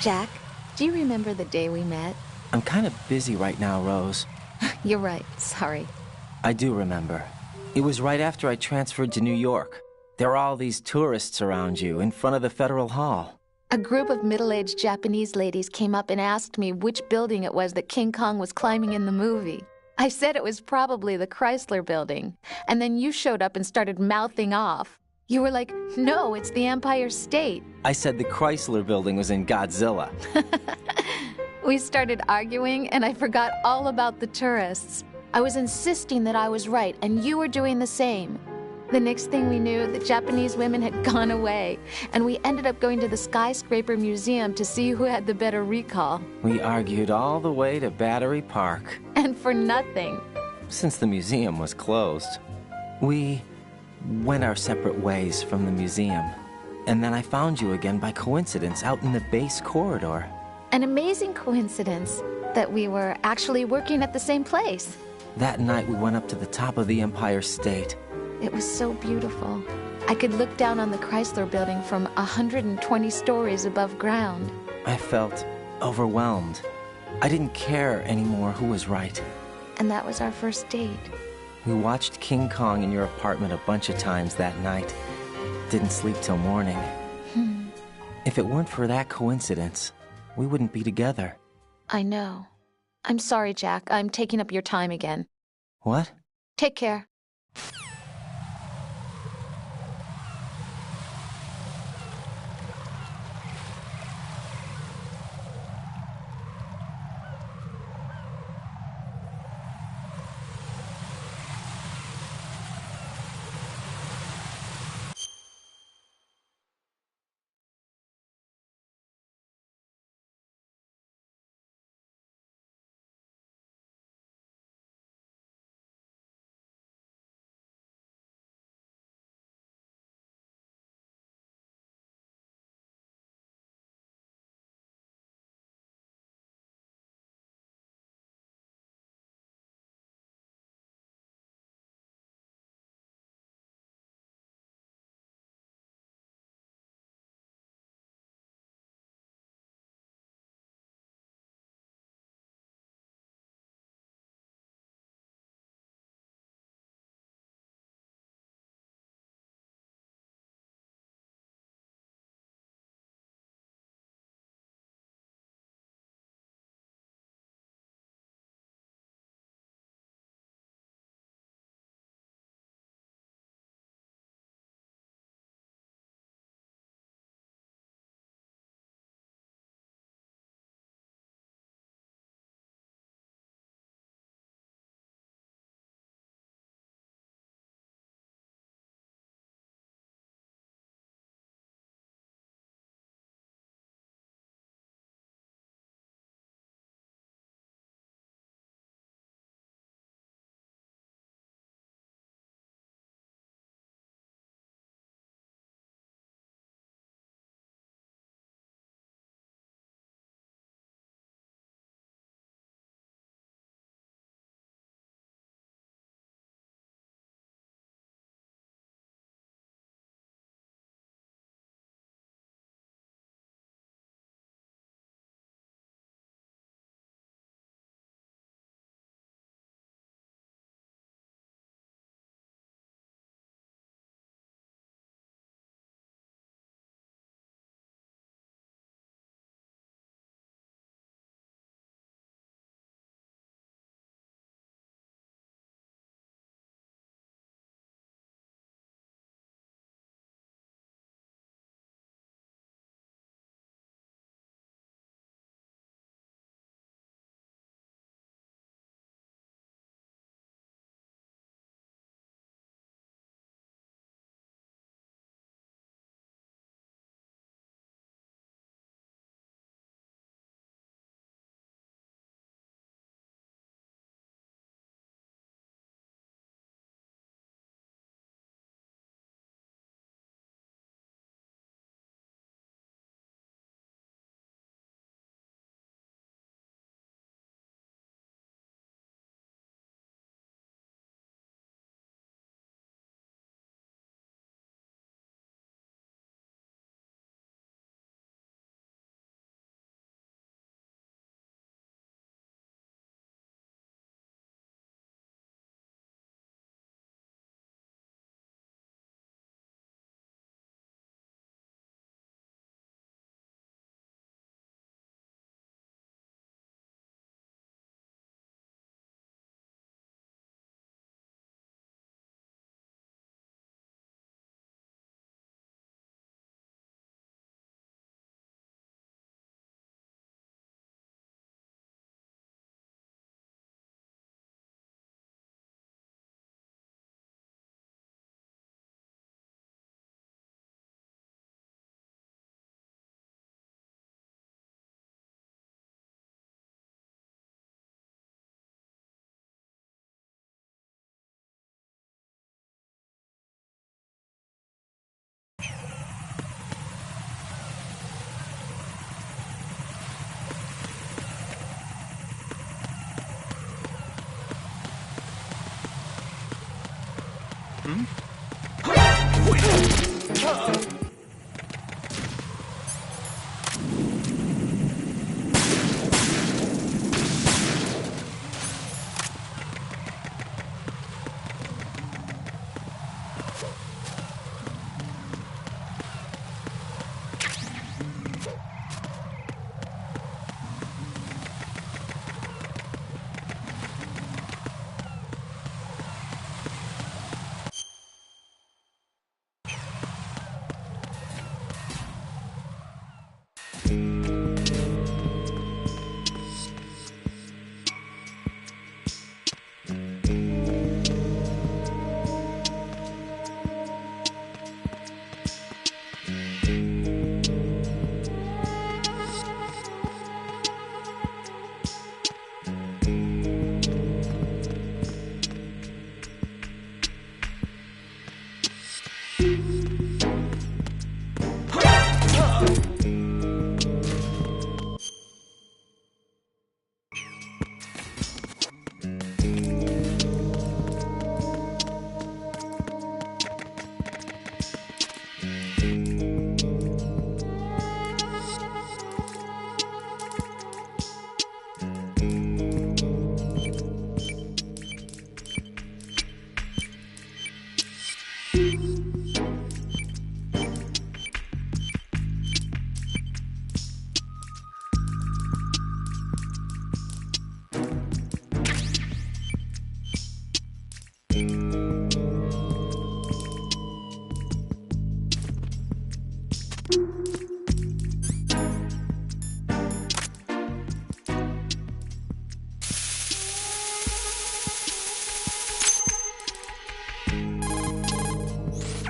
Jack, do you remember the day we met? I'm kind of busy right now, Rose. You're right. Sorry. I do remember. It was right after I transferred to New York. There were all these tourists around you in front of the Federal Hall. A group of middle-aged Japanese ladies came up and asked me which building it was that King Kong was climbing in the movie. I said it was probably the Chrysler Building, and then you showed up and started mouthing off. You were like, no, it's the Empire State. I said the Chrysler Building was in Godzilla. We started arguing, and I forgot all about the tourists. I was insisting that I was right, and you were doing the same. The next thing we knew, the Japanese women had gone away, and we ended up going to the Skyscraper Museum to see who had the better recall. We argued all the way to Battery Park. And for nothing. Since the museum was closed, we went our separate ways from the museum. And then I found you again by coincidence out in the base corridor. An amazing coincidence that we were actually working at the same place. That night we went up to the top of the Empire State. It was so beautiful. I could look down on the Chrysler Building from 120 stories above ground. I felt overwhelmed. I didn't care anymore who was right. And that was our first date. We watched King Kong in your apartment a bunch of times that night. Didn't sleep till morning. If it weren't for that coincidence, we wouldn't be together. I know. I'm sorry, Jack. I'm taking up your time again. What? Take care.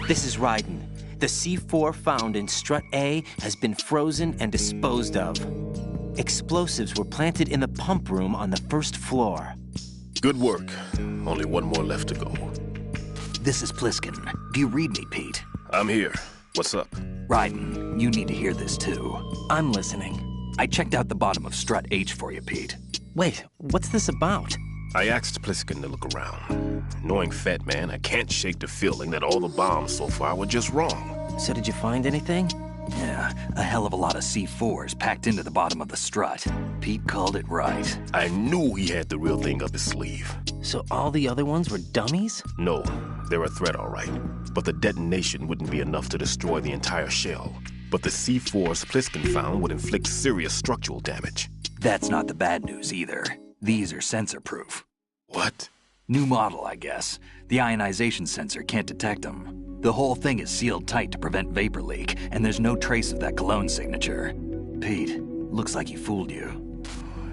This is Raiden. The C4 found in Strut A has been frozen and disposed of. Explosives were planted in the pump room on the first floor. Good work. Only one more left to go. This is Pliskin. Do you read me, Pete? I'm here. What's up? Raiden, you need to hear this too. I'm listening. I checked out the bottom of Strut H for you, Pete. Wait, what's this about? I asked Pliskin to look around. Knowing Fat Man, I can't shake the feeling that all the bombs so far were just wrong. So did you find anything? Yeah, a hell of a lot of C4s packed into the bottom of the strut. Pete called it right. I knew he had the real thing up his sleeve. So all the other ones were dummies? No, they're a threat, all right. But the detonation wouldn't be enough to destroy the entire shell. But the C4s Pliskin found would inflict serious structural damage. That's not the bad news either. These are sensor-proof. What? New model, I guess. The ionization sensor can't detect them. The whole thing is sealed tight to prevent vapor leak, and there's no trace of that cologne signature. Pete, looks like he fooled you.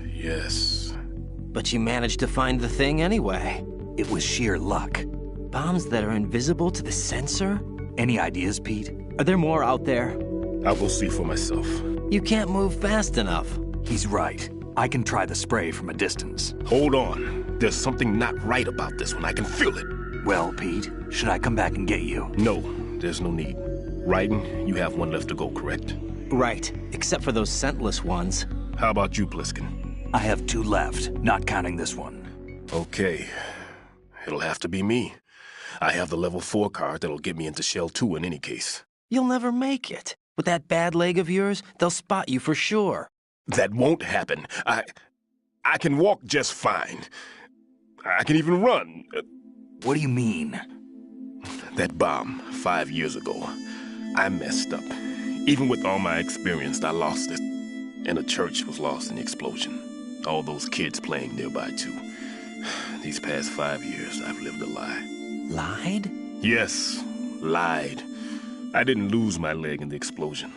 Yes. But you managed to find the thing anyway. It was sheer luck. Bombs that are invisible to the sensor? Any ideas, Pete? Are there more out there? I'll go see for myself. You can't move fast enough. He's right. I can try the spray from a distance. Hold on. There's something not right about this one. I can feel it. Well, Pete, should I come back and get you? No, there's no need. Raiden, you have one left to go, correct? Right, except for those scentless ones. How about you, Pliskin? I have 2 left, not counting this one. Okay. It'll have to be me. I have the level 4 card that'll get me into Shell 2 in any case. You'll never make it. With that bad leg of yours, they'll spot you for sure. That won't happen. I can walk just fine. I can even run. What do you mean? That bomb 5 years ago. I messed up. Even with all my experience, I lost it. And the church was lost in the explosion. All those kids playing nearby, too. These past 5 years, I've lived a lie. Lied? Yes, lied. I didn't lose my leg in the explosion.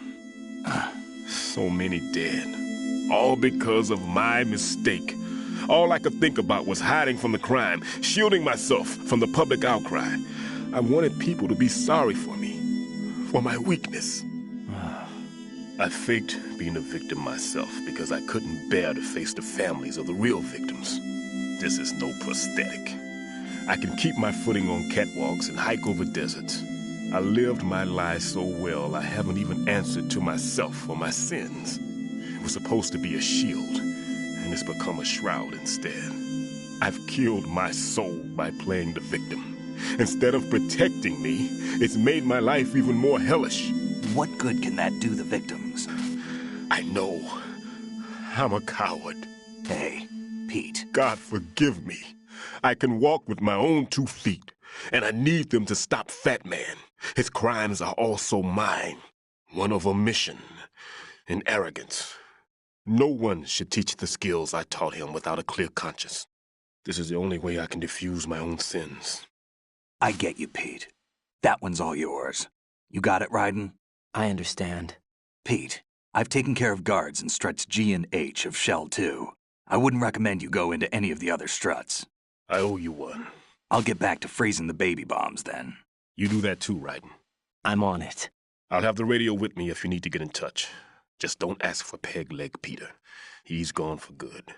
So many dead. All because of my mistake. All I could think about was hiding from the crime, shielding myself from the public outcry. I wanted people to be sorry for me, for my weakness. I faked being a victim myself because I couldn't bear to face the families of the real victims. This is no prosthetic. I can keep my footing on catwalks and hike over deserts. I lived my lie so well I haven't even answered to myself for my sins. It was supposed to be a shield, and it's become a shroud instead. I've killed my soul by playing the victim. Instead of protecting me, it's made my life even more hellish. What good can that do the victims? I know. I'm a coward. Hey, Pete. God forgive me. I can walk with my own 2 feet, and I need them to stop Fat Man. His crimes are also mine. One of omission and arrogance. No one should teach the skills I taught him without a clear conscience. This is the only way I can diffuse my own sins. I get you, Pete. That one's all yours. You got it, Raiden? I understand. Pete, I've taken care of guards in struts G and H of Shell 2. I wouldn't recommend you go into any of the other struts. I owe you one. I'll get back to freezing the baby bombs then. You do that too, Raiden. I'm on it. I'll have the radio with me if you need to get in touch. Just don't ask for Peg Leg Peter. He's gone for good.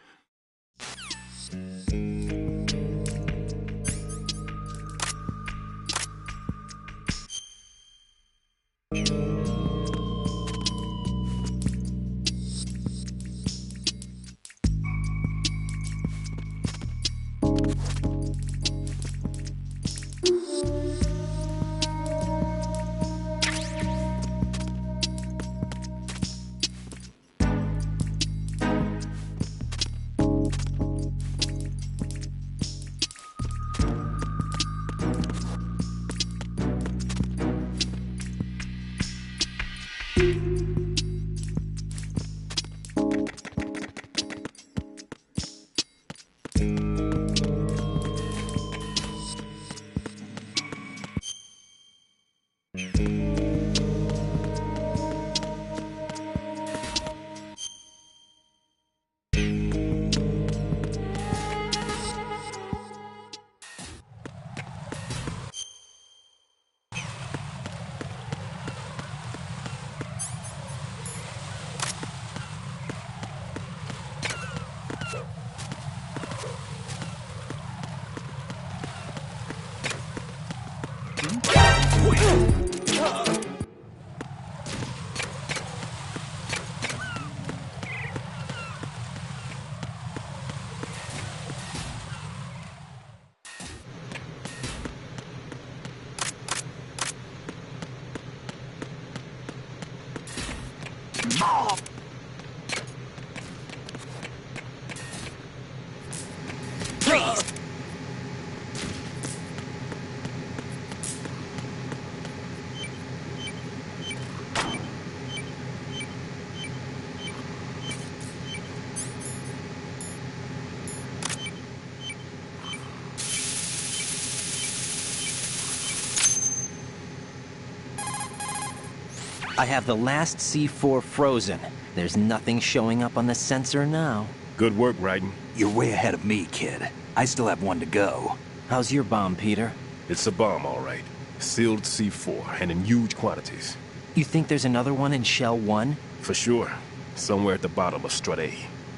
I have the last C4 frozen. There's nothing showing up on the sensor now. Good work, Raiden. You're way ahead of me, kid. I still have one to go. How's your bomb, Peter? It's a bomb, all right. Sealed C4, and in huge quantities. You think there's another one in Shell 1? For sure. Somewhere at the bottom of Strut A.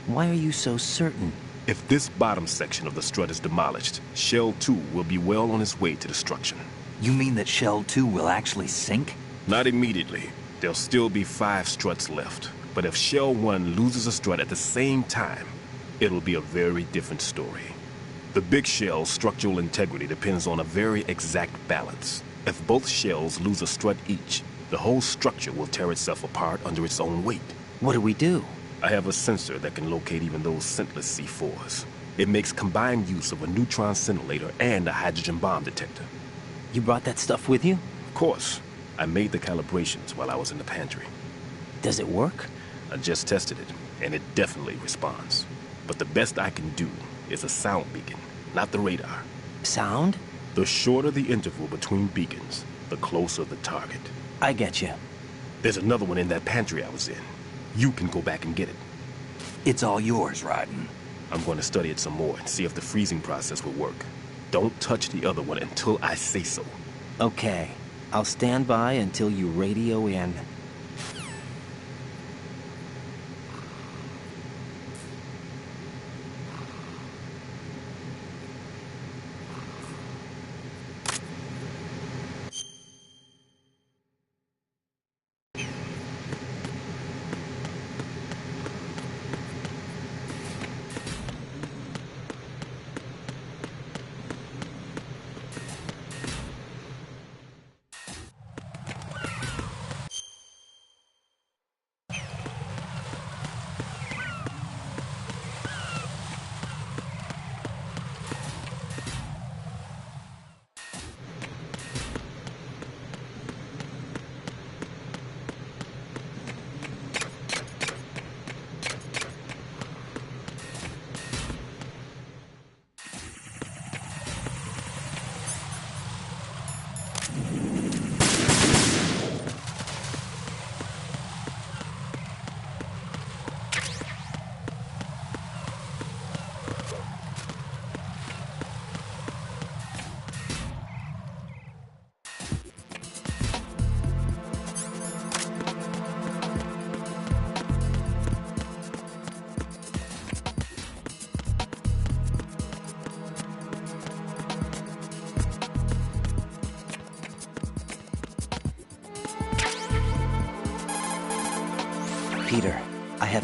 Why are you so certain? If this bottom section of the strut is demolished, Shell 2 will be well on its way to destruction. You mean that Shell 2 will actually sink? Not immediately. There'll still be 5 struts left. But if Shell 1 loses a strut at the same time, it'll be a very different story. The big shell's structural integrity depends on a very exact balance. If both shells lose a strut each, the whole structure will tear itself apart under its own weight. What do we do? I have a sensor that can locate even those scentless C4s. It makes combined use of a neutron scintillator and a hydrogen bomb detector. You brought that stuff with you? Of course. I made the calibrations while I was in the pantry. Does it work? I just tested it, and it definitely responds. But the best I can do is a sound beacon, not the radar. Sound? The shorter the interval between beacons, the closer the target. I get you. There's another one in that pantry I was in. You can go back and get it. It's all yours, Raiden. I'm going to study it some more and see if the freezing process will work. Don't touch the other one until I say so. Okay. I'll stand by until you radio in.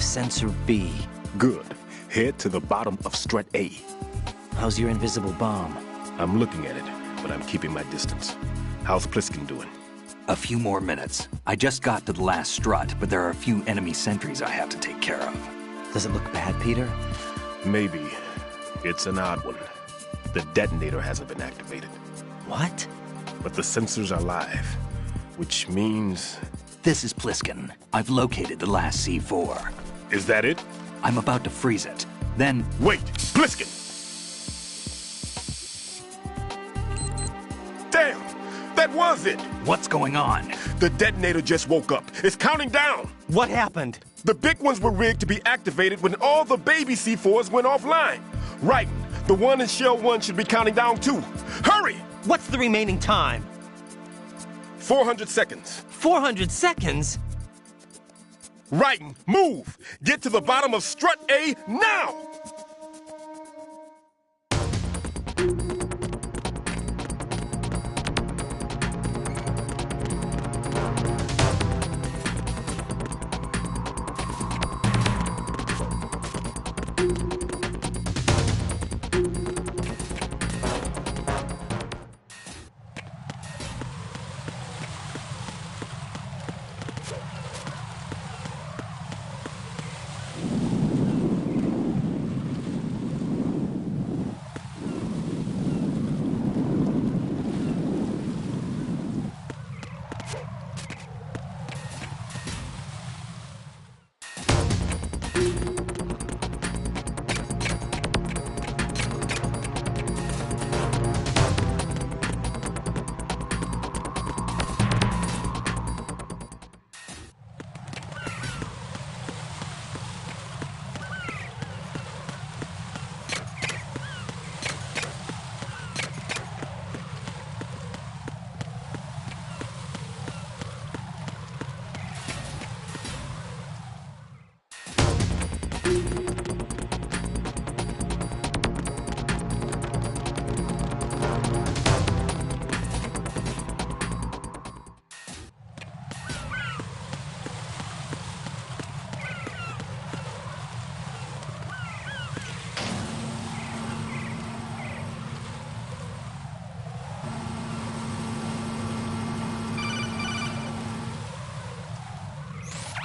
sensor B. Good. Head to the bottom of strut A. How's your invisible bomb? I'm looking at it, but I'm keeping my distance. How's Pliskin doing? A few more minutes. I just got to the last strut, but there are a few enemy sentries I have to take care of. Does it look bad, Peter? Maybe. It's an odd one. The detonator hasn't been activated. What? But the sensors are live, which means... This is Pliskin. I've located the last C4. Is that it? I'm about to freeze it. Then... Wait! Pliskin! Damn! That was it! What's going on? The detonator just woke up. It's counting down! What happened? The big ones were rigged to be activated when all the baby C4s went offline. Right. The one in Shell 1 should be counting down too. Hurry! What's the remaining time? 400 seconds. 400 seconds? Right. Move! Get to the bottom of strut A now!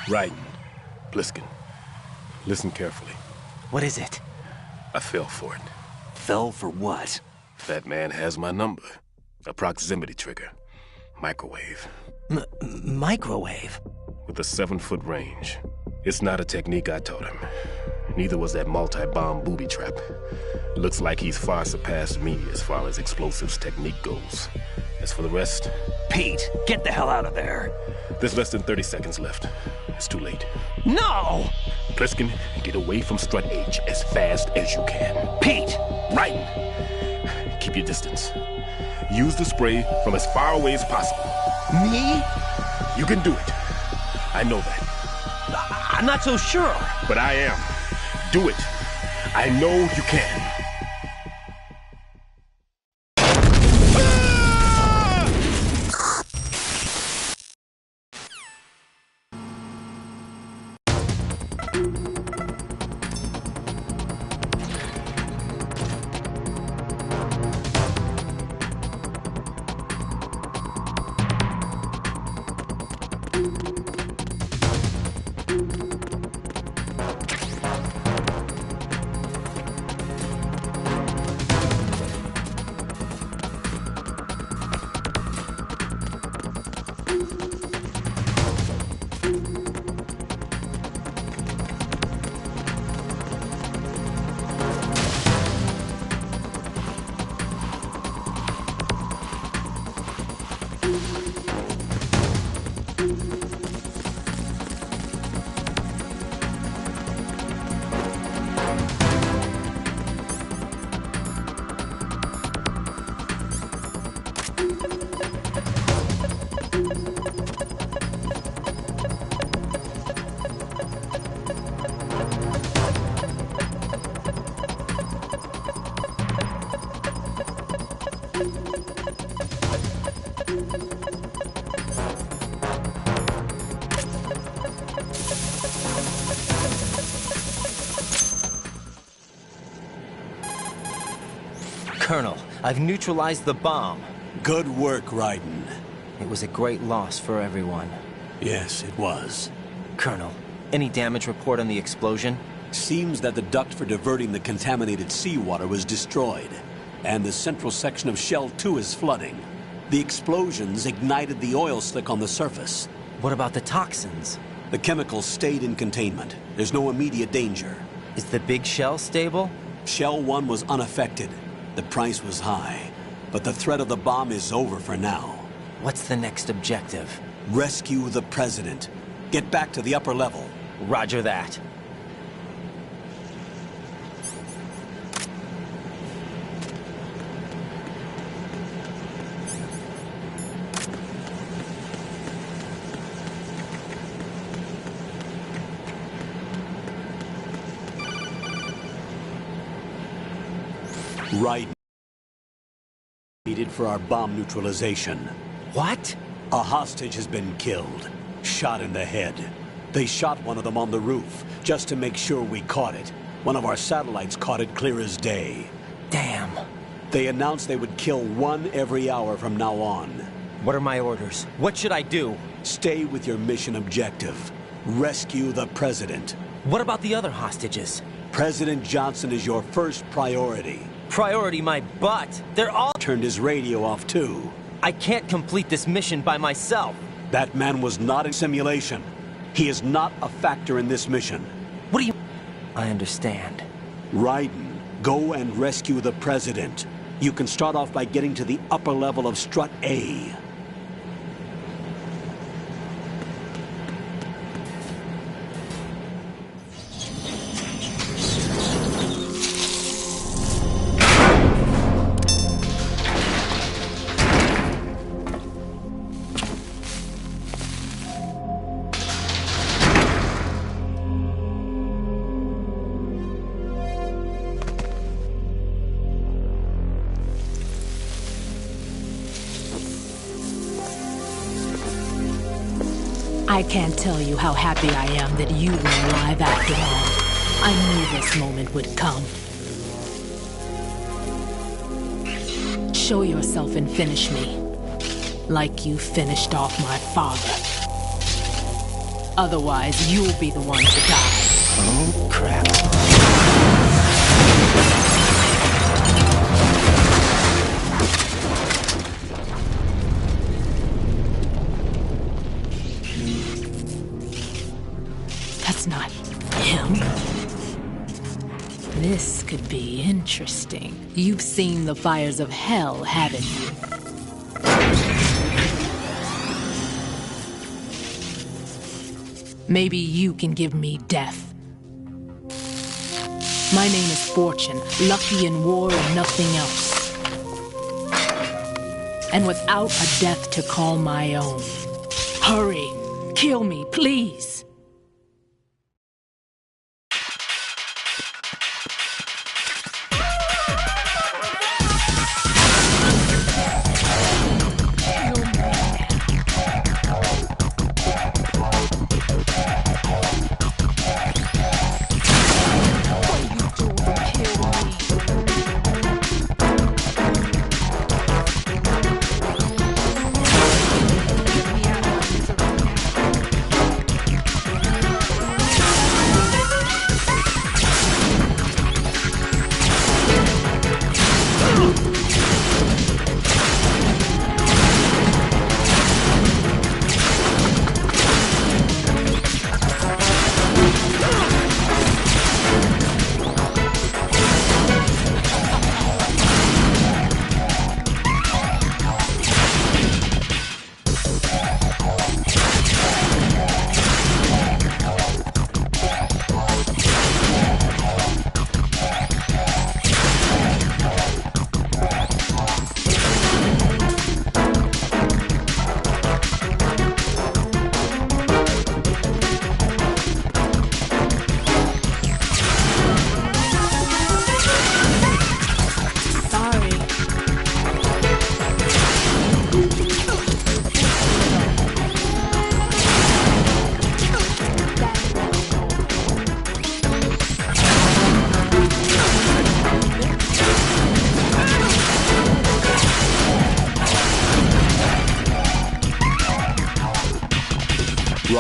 Right. Pliskin. Listen carefully. What is it? I fell for it. Fell for what? That man has my number. A proximity trigger. Microwave. Microwave? With a 7-foot range. It's not a technique I taught him. Neither was that multi-bomb booby trap. Looks like he's far surpassed me as far as explosives technique goes. As for the rest... Pete, get the hell out of there. There's less than 30 seconds left. It's too late. No! Pliskin, get away from strut H as fast as you can. Pete! Right! Keep your distance. Use the spray from as far away as possible. Me? You can do it. I know that. I'm not so sure. But I am. Do it. I know you can. Colonel, I've neutralized the bomb. Good work, Raiden. It was a great loss for everyone. Yes, it was. Colonel, any damage report on the explosion? Seems that the duct for diverting the contaminated seawater was destroyed, and the central section of Shell 2 is flooding. The explosions ignited the oil slick on the surface. What about the toxins? The chemicals stayed in containment. There's no immediate danger. Is the big shell stable? Shell 1 was unaffected. The price was high, but the threat of the bomb is over for now. What's the next objective? Rescue the President. Get back to the upper level. Roger that. Right. Needed for our bomb neutralization. What? A hostage has been killed. Shot in the head. They shot one of them on the roof, just to make sure we caught it. One of our satellites caught it clear as day. Damn. They announced they would kill one every hour from now on. What are my orders? What should I do? Stay with your mission objective. Rescue the President. What about the other hostages? President Johnson is your first priority. Priority my butt. They're all... Turned his radio off too. I can't complete this mission by myself. That man was not in simulation. He is not a factor in this mission. What do you... I understand. Raiden, go and rescue the President. You can start off by getting to the upper level of Strut A. I can't tell you how happy I am that you were alive after all. I knew this moment would come. Show yourself and finish me. Like you finished off my father. Otherwise, you'll be the one to die. Oh, crap. That's not him. This could be interesting. You've seen the fires of hell, haven't you? Maybe you can give me death. My name is Fortune, lucky in war and nothing else. And without a death to call my own. Hurry, kill me, please.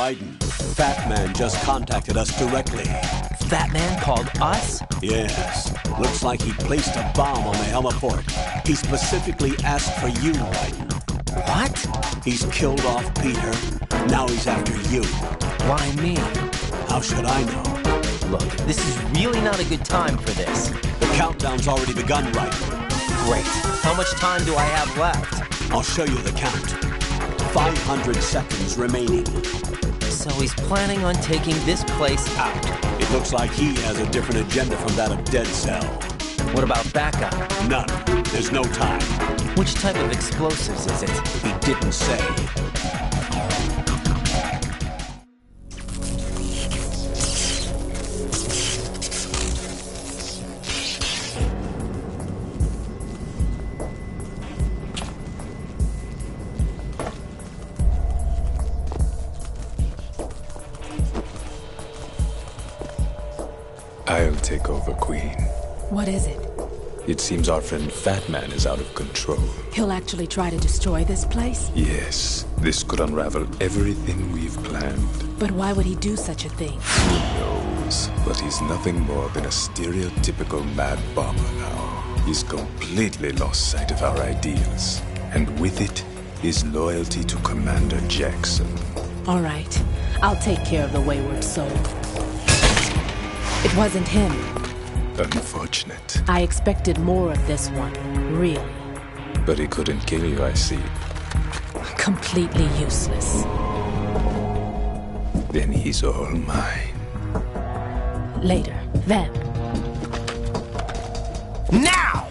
Raiden, Fat Man just contacted us directly. Fat Man called us? Yes. Looks like he placed a bomb on the heliport. He specifically asked for you, Raiden. What? He's killed off Peter. Now he's after you. Why me? How should I know? Look, this is really not a good time for this. The countdown's already begun, Raiden. Great. How much time do I have left? I'll show you the count. 500 seconds remaining. So he's planning on taking this place out. It looks like he has a different agenda from that of Dead Cell. What about backup? None. There's no time. Which type of explosives is it? He didn't say. I'll take over, Queen. What is it? It seems our friend Fat Man is out of control. He'll actually try to destroy this place? Yes, this could unravel everything we've planned. But why would he do such a thing? Who knows? But he's nothing more than a stereotypical mad bomber now. He's completely lost sight of our ideals. And with it, his loyalty to Commander Jackson. All right. I'll take care of the wayward soul. It wasn't him. Unfortunate. I expected more of this one, really. But he couldn't kill you, I see. Completely useless. Then he's all mine. Later, then. Now!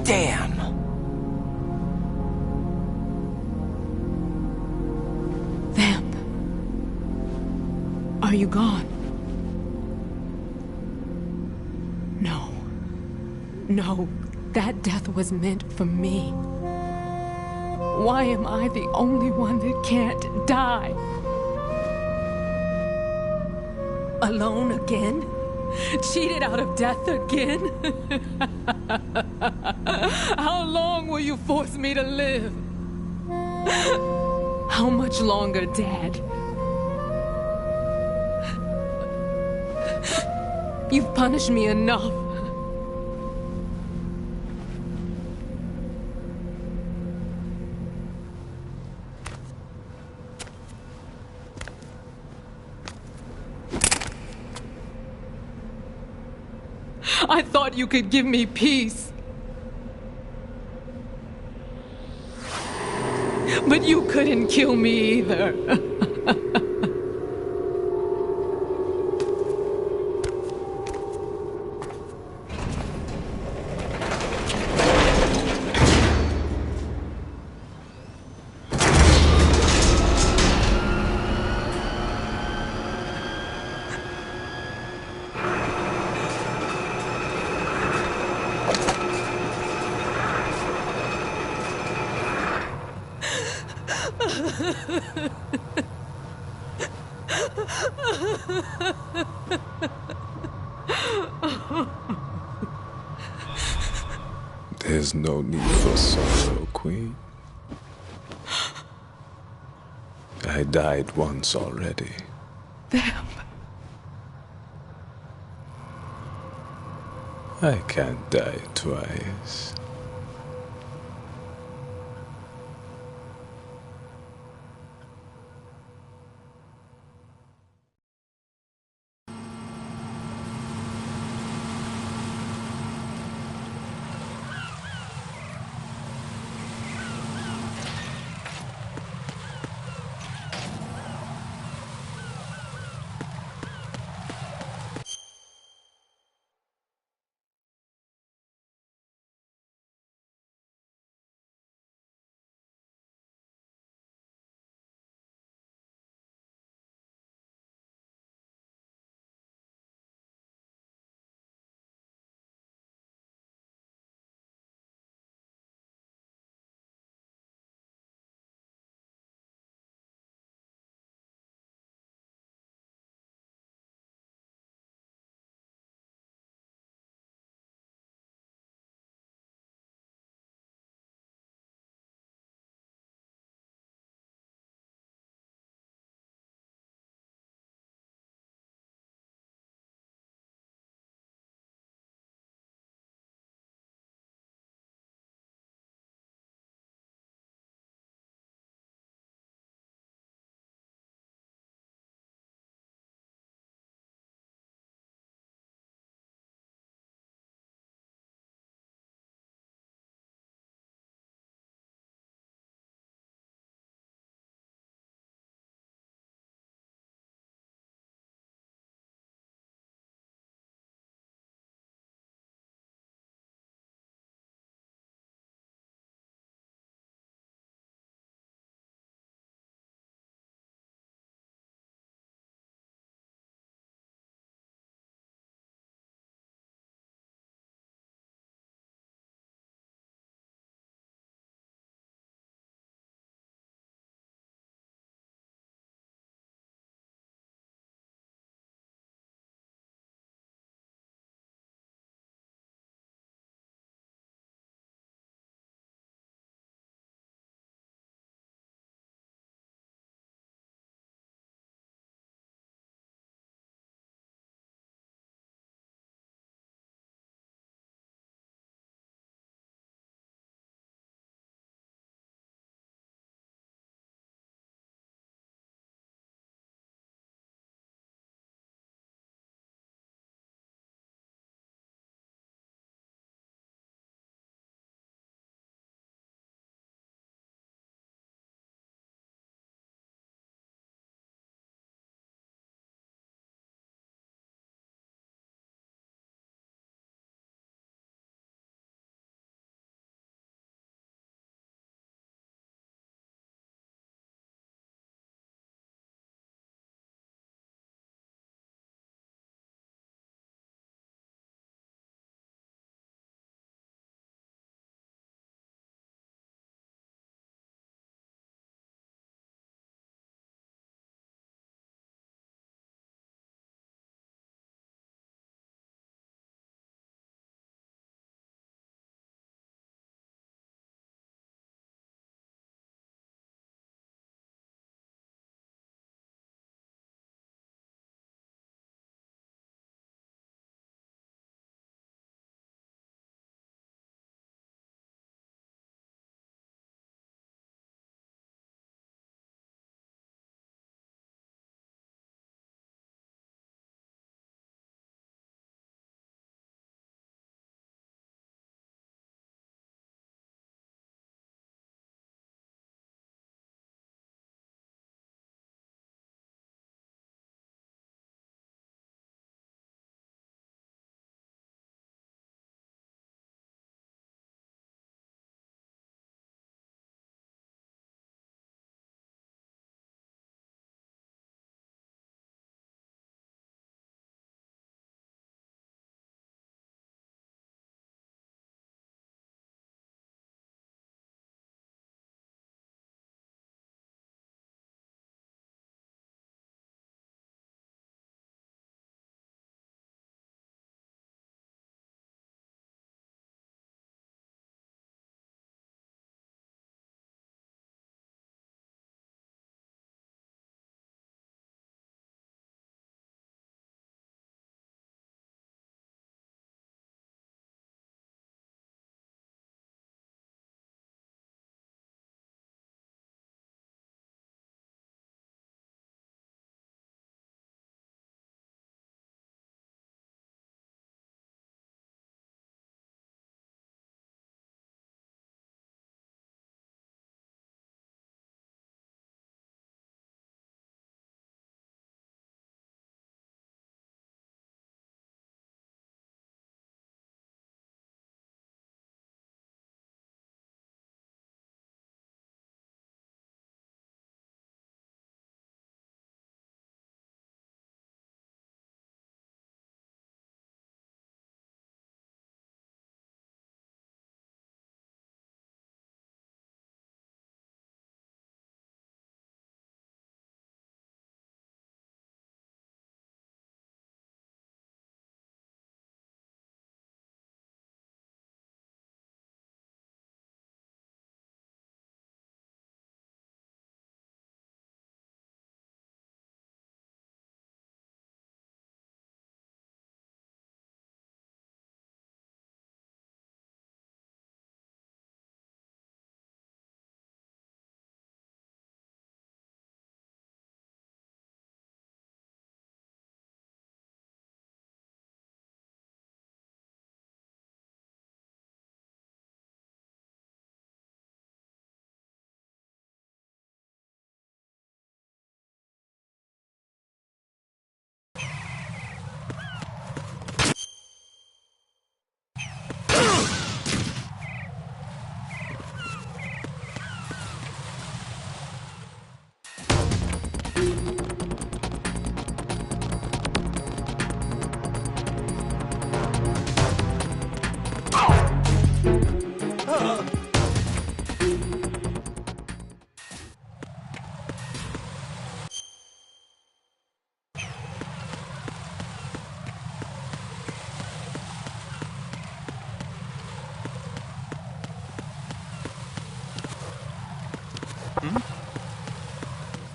Damn! Vamp. Are you gone? No. No, that death was meant for me. Why am I the only one that can't die? Alone again? Cheated out of death again? How long will you force me to live? How much longer, Dad? You've punished me enough. I thought you could give me peace. But you couldn't kill me either. There's no need for sorrow, Queen. I died once already. Vamp. I can't die twice.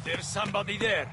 There's somebody there.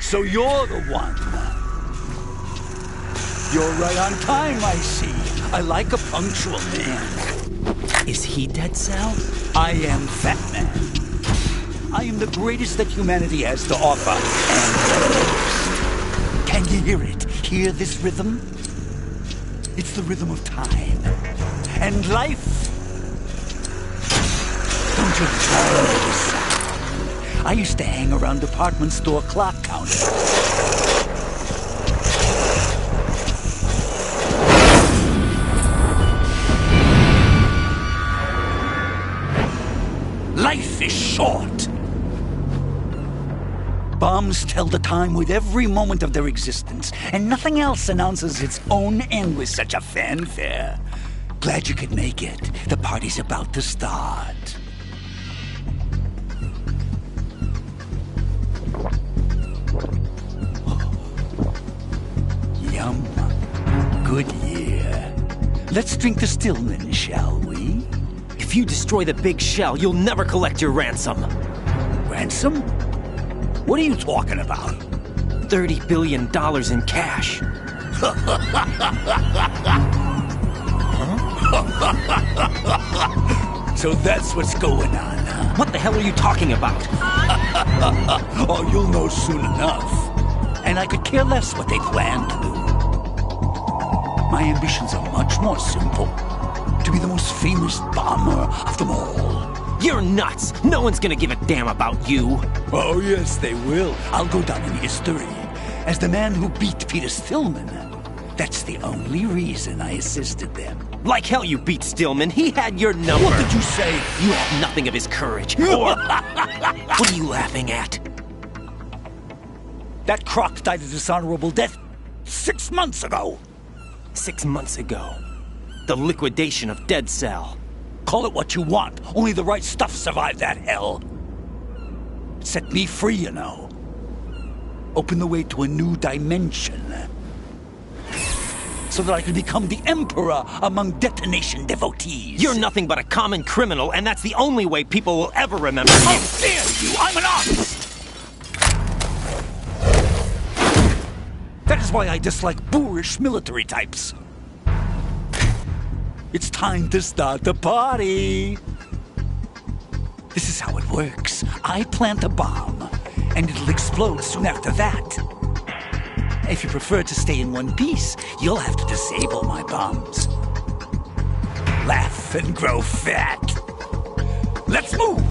So you're the one. You're right on time, I see. I like a punctual man. Is he Dead Cell? I am Fat Man. I am the greatest that humanity has to offer, and can you hear it? Hear this rhythm? It's the rhythm of time. And life. Don't you enjoy this? I used to hang around department store clock counters. Life is short. Bombs tell the time with every moment of their existence, and nothing else announces its own end with such a fanfare. Glad you could make it. The party's about to start. Yum. Good year. Let's drink the Stillman, shall we? If you destroy the big shell, you'll never collect your ransom. Ransom? What are you talking about? $30 billion in cash. So that's what's going on, huh? What the hell are you talking about? Oh, you'll know soon enough. And I could care less what they plan to do. My ambitions are much more simple. To be the most famous bomber of them all. You're nuts! No one's gonna give a damn about you. Oh, yes, they will. I'll go down in history as the man who beat Peter Stillman. That's the only reason I assisted them. Like hell you beat Stillman. He had your number. What did you say? You have nothing of his courage. Or... What are you laughing at? That croc died a dishonorable death 6 months ago. 6 months ago. The liquidation of Dead Cell. Call it what you want. Only the right stuff survived that hell. It set me free, you know. Opened the way to a new dimension. So that I could become the emperor among detonation devotees. You're nothing but a common criminal, and that's the only way people will ever remember you. How dare you! I'm an artist! That is why I dislike boorish military types. It's time to start the party. This is how it works. I plant a bomb, and it'll explode soon after that. If you prefer to stay in one piece, you'll have to disable my bombs. Laugh and grow fat. Let's move!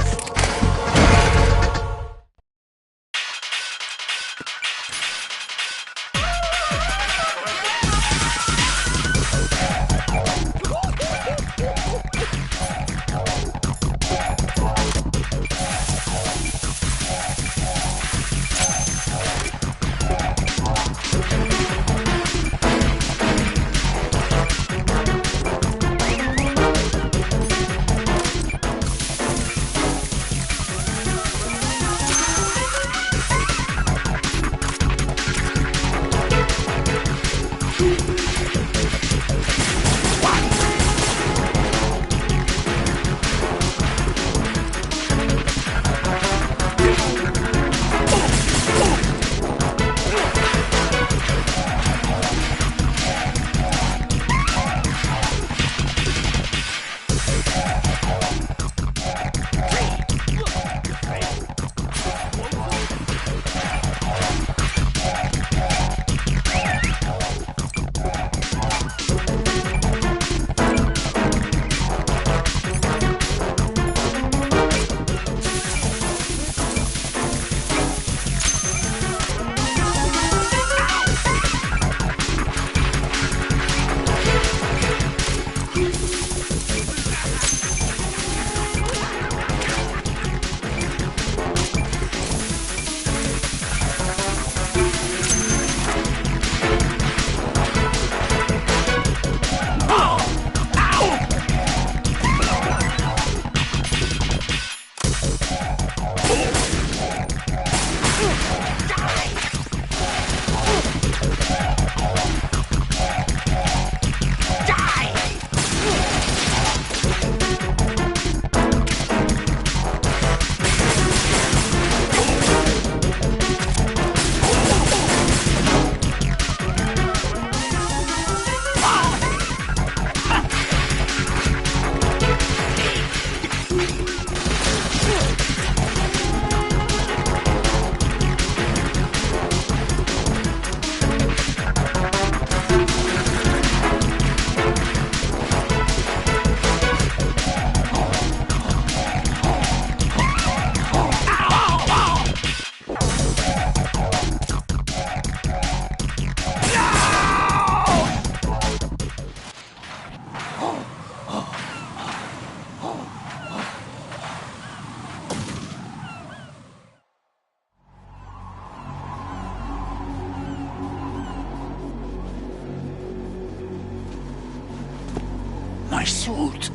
my suit.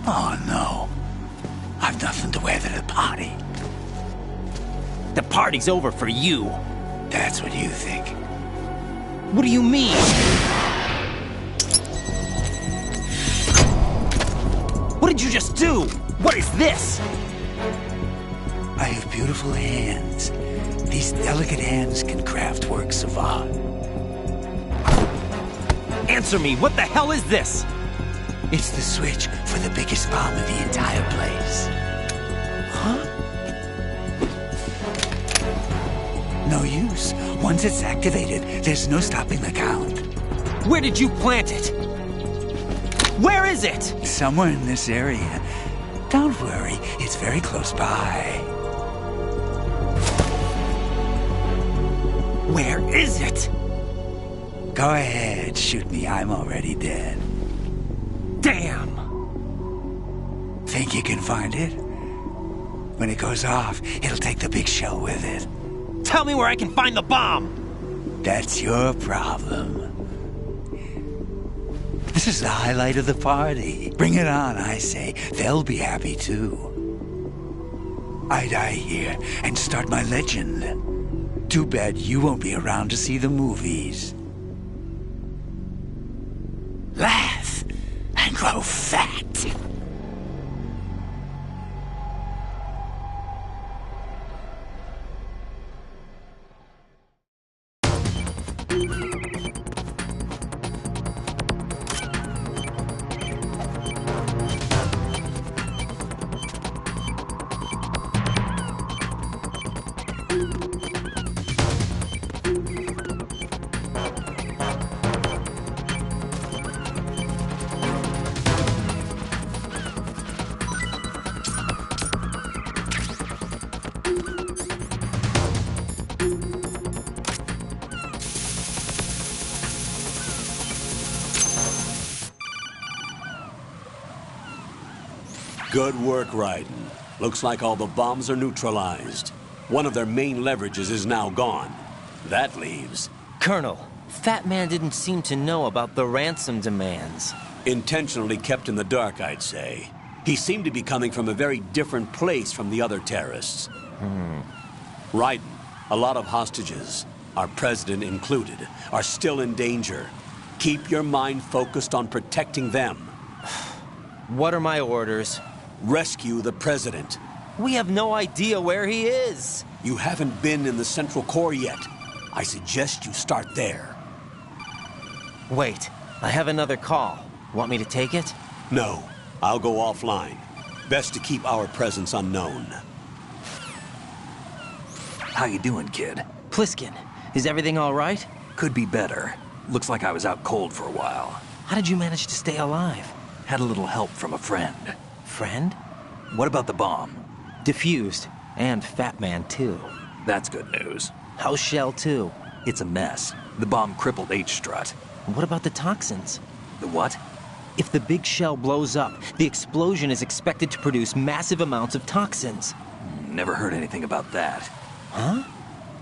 Oh no. I've nothing to wear to the party. The party's over for you. That's what you think. What do you mean? What did you just do? What is this? I have beautiful hands. These delicate hands can craft works of art. Answer me, what the hell is this? It's the switch for the biggest bomb in the entire place. Huh? No use. Once it's activated, there's no stopping the count. Where did you plant it? Where is it? Somewhere in this area. Don't worry, it's very close by. Where is it? Go ahead, shoot me. I'm already dead. Damn! Think you can find it? When it goes off, it'll take the big shell with it. Tell me where I can find the bomb! That's your problem. This is the highlight of the party. Bring it on, I say. They'll be happy too. I die here and start my legend. Too bad you won't be around to see the movies. Laugh and grow fat. Good work, Raiden. Looks like all the bombs are neutralized. One of their main leverages is now gone. That leaves... Colonel, Fat Man didn't seem to know about the ransom demands. Intentionally kept in the dark, I'd say. He seemed to be coming from a very different place from the other terrorists. Raiden, a lot of hostages, our president included, are still in danger. Keep your mind focused on protecting them. What are my orders? Rescue the president. We have no idea where he is. You haven't been in the Central Core yet. I suggest you start there. Wait, I have another call. Want me to take it? No, I'll go offline. Best to keep our presence unknown. How you doing, kid? Pliskin, is everything all right? Could be better. Looks like I was out cold for a while. How did you manage to stay alive? Had a little help from a friend. Friend? What about the bomb? Diffused. And Fat Man, too. That's good news. How's Shell, too? It's a mess. The bomb crippled H-Strut. What about the toxins? The what? If the big shell blows up, the explosion is expected to produce massive amounts of toxins. Never heard anything about that. Huh?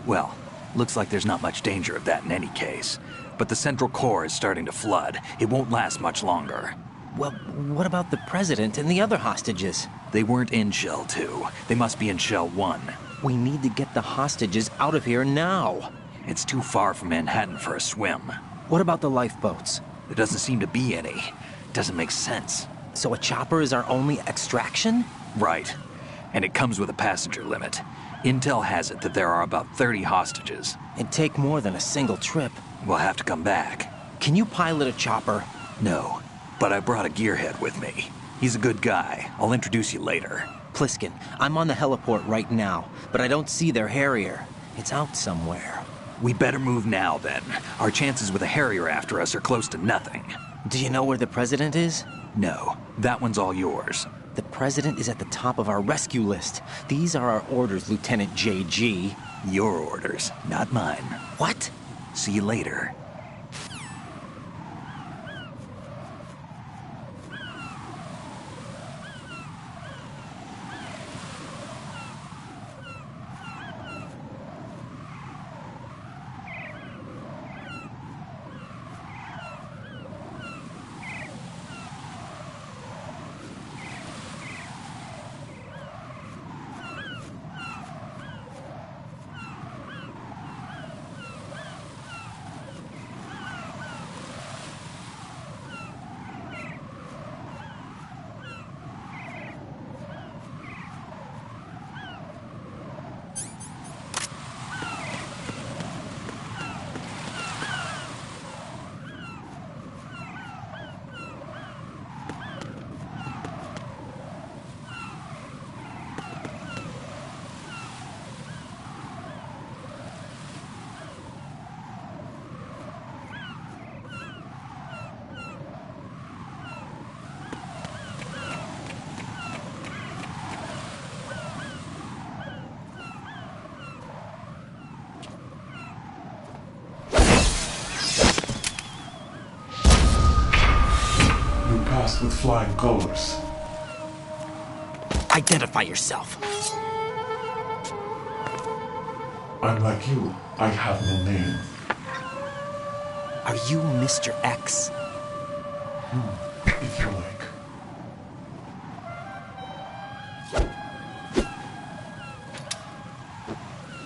Well, looks like there's not much danger of that in any case. But the Central Core is starting to flood. It won't last much longer. Well, what about the president and the other hostages? They weren't in Shell 2. They must be in Shell 1. We need to get the hostages out of here now. It's too far from Manhattan for a swim. What about the lifeboats? There doesn't seem to be any. Doesn't make sense. So a chopper is our only extraction? Right. And it comes with a passenger limit. Intel has it that there are about 30 hostages. It'd take more than a single trip. We'll have to come back. Can you pilot a chopper? No, but I brought a gearhead with me. He's a good guy. I'll introduce you later. Pliskin, I'm on the heliport right now, but I don't see their Harrier. It's out somewhere. We better move now, then. Our chances with a Harrier after us are close to nothing. Do you know where the president is? No, that one's all yours. The president is at the top of our rescue list. These are our orders, Lieutenant JG. Your orders, not mine. What? See you later. with flying colors. Identify yourself. I'm like you. I have no name. Are you Mr. X? If you like.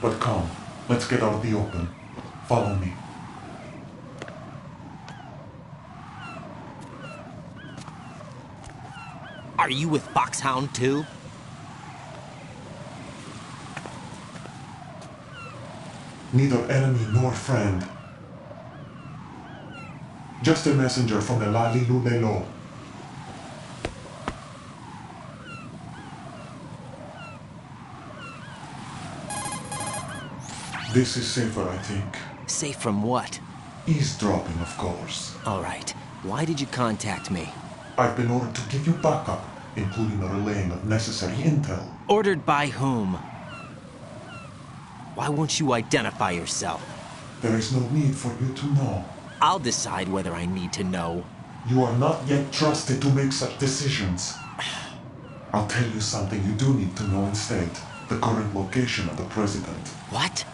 But come, let's get out of the open. Follow me. Are you with Foxhound too? Neither enemy nor friend. Just a messenger from the Lalilulelo. This is safer, I think. Safe from what? Eavesdropping, of course. All right. Why did you contact me? I've been ordered to give you backup, including the relaying of necessary intel. Ordered by whom? Why won't you identify yourself? There is no need for you to know. I'll decide whether I need to know. You are not yet trusted to make such decisions. I'll tell you something you do need to know instead. The current location of the president. What?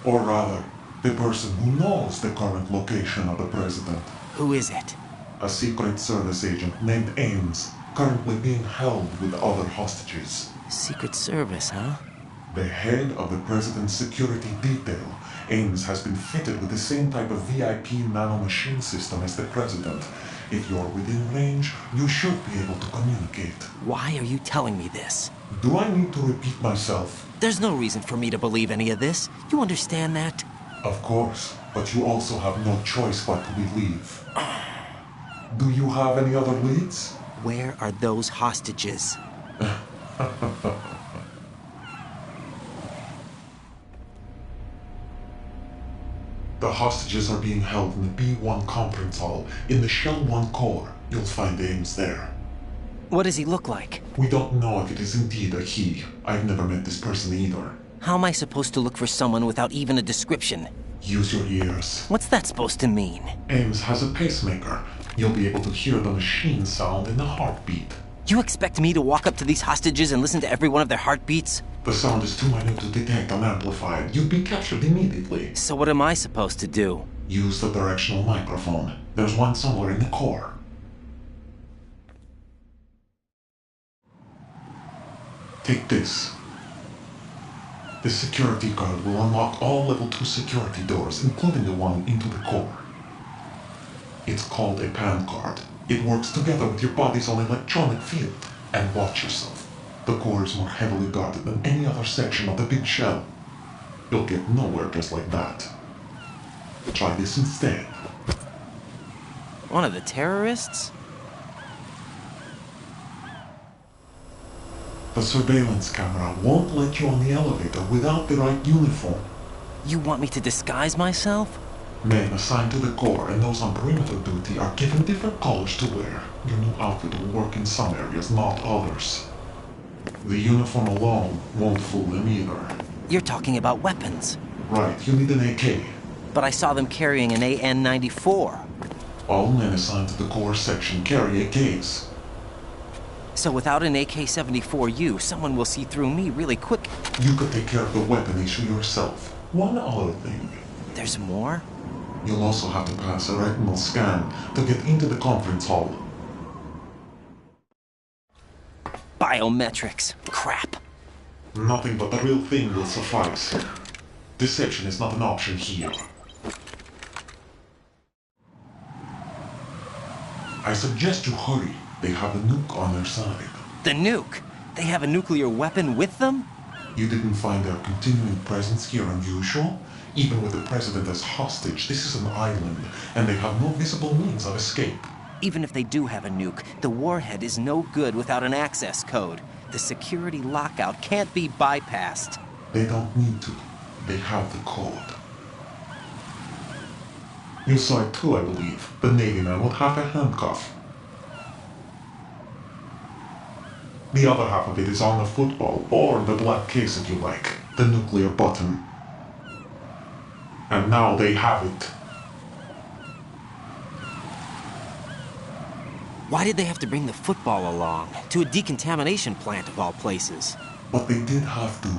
Or rather, the person who knows the current location of the president. Who is it? A Secret Service agent named Ames, currently being held with other hostages. Secret Service, huh? The head of the president's security detail, Ames, has been fitted with the same type of VIP nanomachine system as the president. If you're within range, you should be able to communicate. Why are you telling me this? Do I need to repeat myself? There's no reason for me to believe any of this. You understand that? Of course, but you also have no choice but to believe. Do you have any other leads? Where are those hostages? The hostages are being held in the B1 conference hall in the Shell 1 core. You'll find Ames there. What does he look like? We don't know if it is indeed a he. I've never met this person either. How am I supposed to look for someone without even a description? Use your ears. What's that supposed to mean? Ames has a pacemaker. You'll be able to hear the machine sound in the heartbeat. You expect me to walk up to these hostages and listen to every one of their heartbeats? The sound is too minute to detect and amplify it. You'd be captured immediately. So what am I supposed to do? Use the directional microphone. There's one somewhere in the core. Take this. This security card will unlock all level 2 security doors, including the one into the core. It's called a PAN card. It works together with your body's own electronic field. And watch yourself. The core is more heavily guarded than any other section of the big shell. You'll get nowhere just like that. Try this instead. One of the terrorists? The surveillance camera won't let you on the elevator without the right uniform. You want me to disguise myself? Men assigned to the core and those on perimeter duty are given different colors to wear. Your new outfit will work in some areas, not others. The uniform alone won't fool them either. You're talking about weapons. Right, you need an AK. But I saw them carrying an AN-94. All men assigned to the core section carry AKs. So without an AK-74U, someone will see through me really quick. You could take care of the weapon issue yourself. One other thing. There's more? You'll also have to pass a retinal scan to get into the conference hall. Biometrics. Crap. Nothing but the real thing will suffice. Deception is not an option here. I suggest you hurry. They have a nuke on their side. The nuke? They have a nuclear weapon with them? You didn't find their continuing presence here unusual? Even with the president as hostage, this is an island, and they have no visible means of escape. Even if they do have a nuke, the warhead is no good without an access code. The security lockout can't be bypassed. They don't need to. They have the code. You saw it too, I believe. The Navy man with half a handcuff. The other half of it is on the football, or the black case if you like. The nuclear button. And now they have it. Why did they have to bring the football along? To a decontamination plant of all places. But they did have to.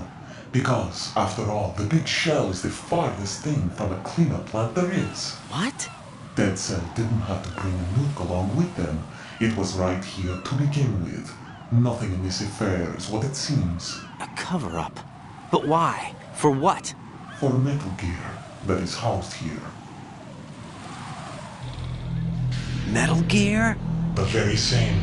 Because, after all, the big shell is the farthest thing from a cleanup plant there is. What? Dead Cell didn't have to bring a nuke along with them. It was right here to begin with. Nothing in this affair is what it seems. A cover-up? But why? For what? For Metal Gear that is housed here. Metal Gear? The very same.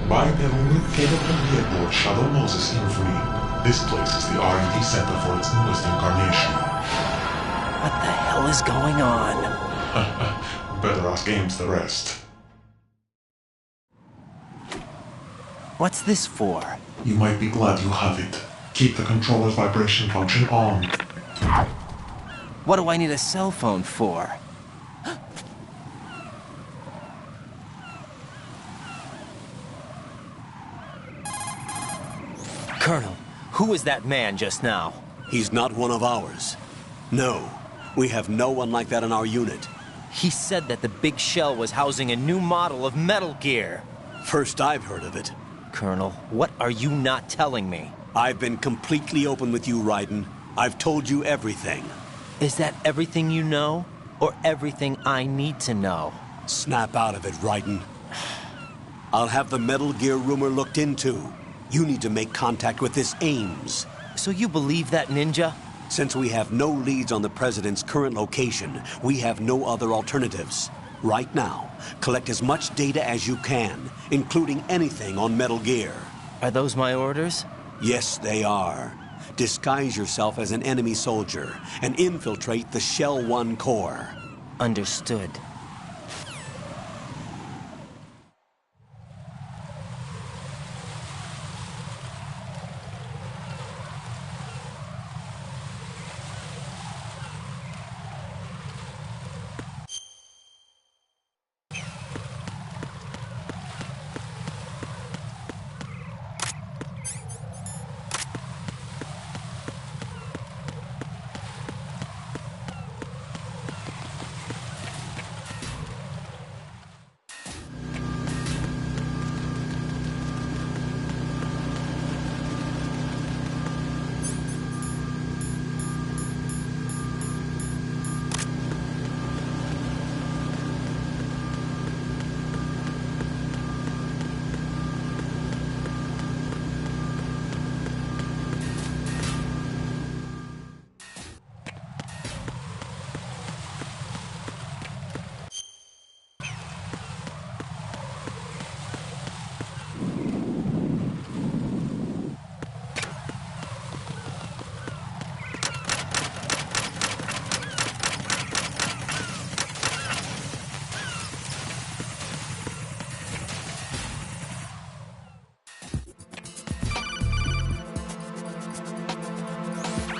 Bipedal nuke cable from the airport Shadow Moses Infamy. This place is the R&D center for its newest incarnation. What the hell is going on? Better ask Ames the rest. What's this for? You might be glad you have it. Keep the controller's vibration function on. What do I need a cell phone for? Colonel, who was that man just now? He's not one of ours. No, we have no one like that in our unit. He said that the big shell was housing a new model of Metal Gear. First I've heard of it. Colonel, what are you not telling me? I've been completely open with you, Raiden. I've told you everything. Is that everything you know? Or everything I need to know? Snap out of it, Raiden. I'll have the Metal Gear rumor looked into. You need to make contact with this Ames. So you believe that ninja? Since we have no leads on the President's current location, we have no other alternatives. Right now, collect as much data as you can, including anything on Metal Gear. Are those my orders? Yes, they are. Disguise yourself as an enemy soldier and infiltrate the Shell 1 core. Understood.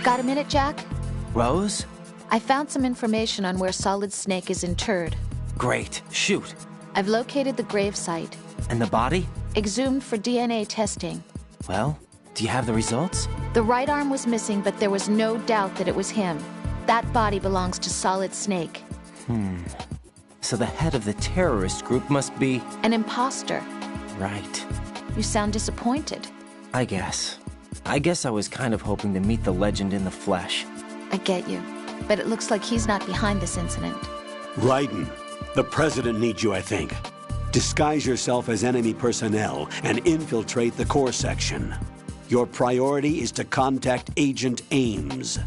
Got a minute, Jack? Rose? I found some information on where Solid Snake is interred. Great. Shoot. I've located the grave site. And the body? Exhumed for DNA testing. Well, do you have the results? The right arm was missing, but there was no doubt that it was him. That body belongs to Solid Snake. So the head of the terrorist group must be... An imposter. Right. You sound disappointed. I guess I was kind of hoping to meet the legend in the flesh. I get you. But it looks like he's not behind this incident. Raiden, the President needs you, I think. Disguise yourself as enemy personnel and infiltrate the core section. Your priority is to contact Agent Ames.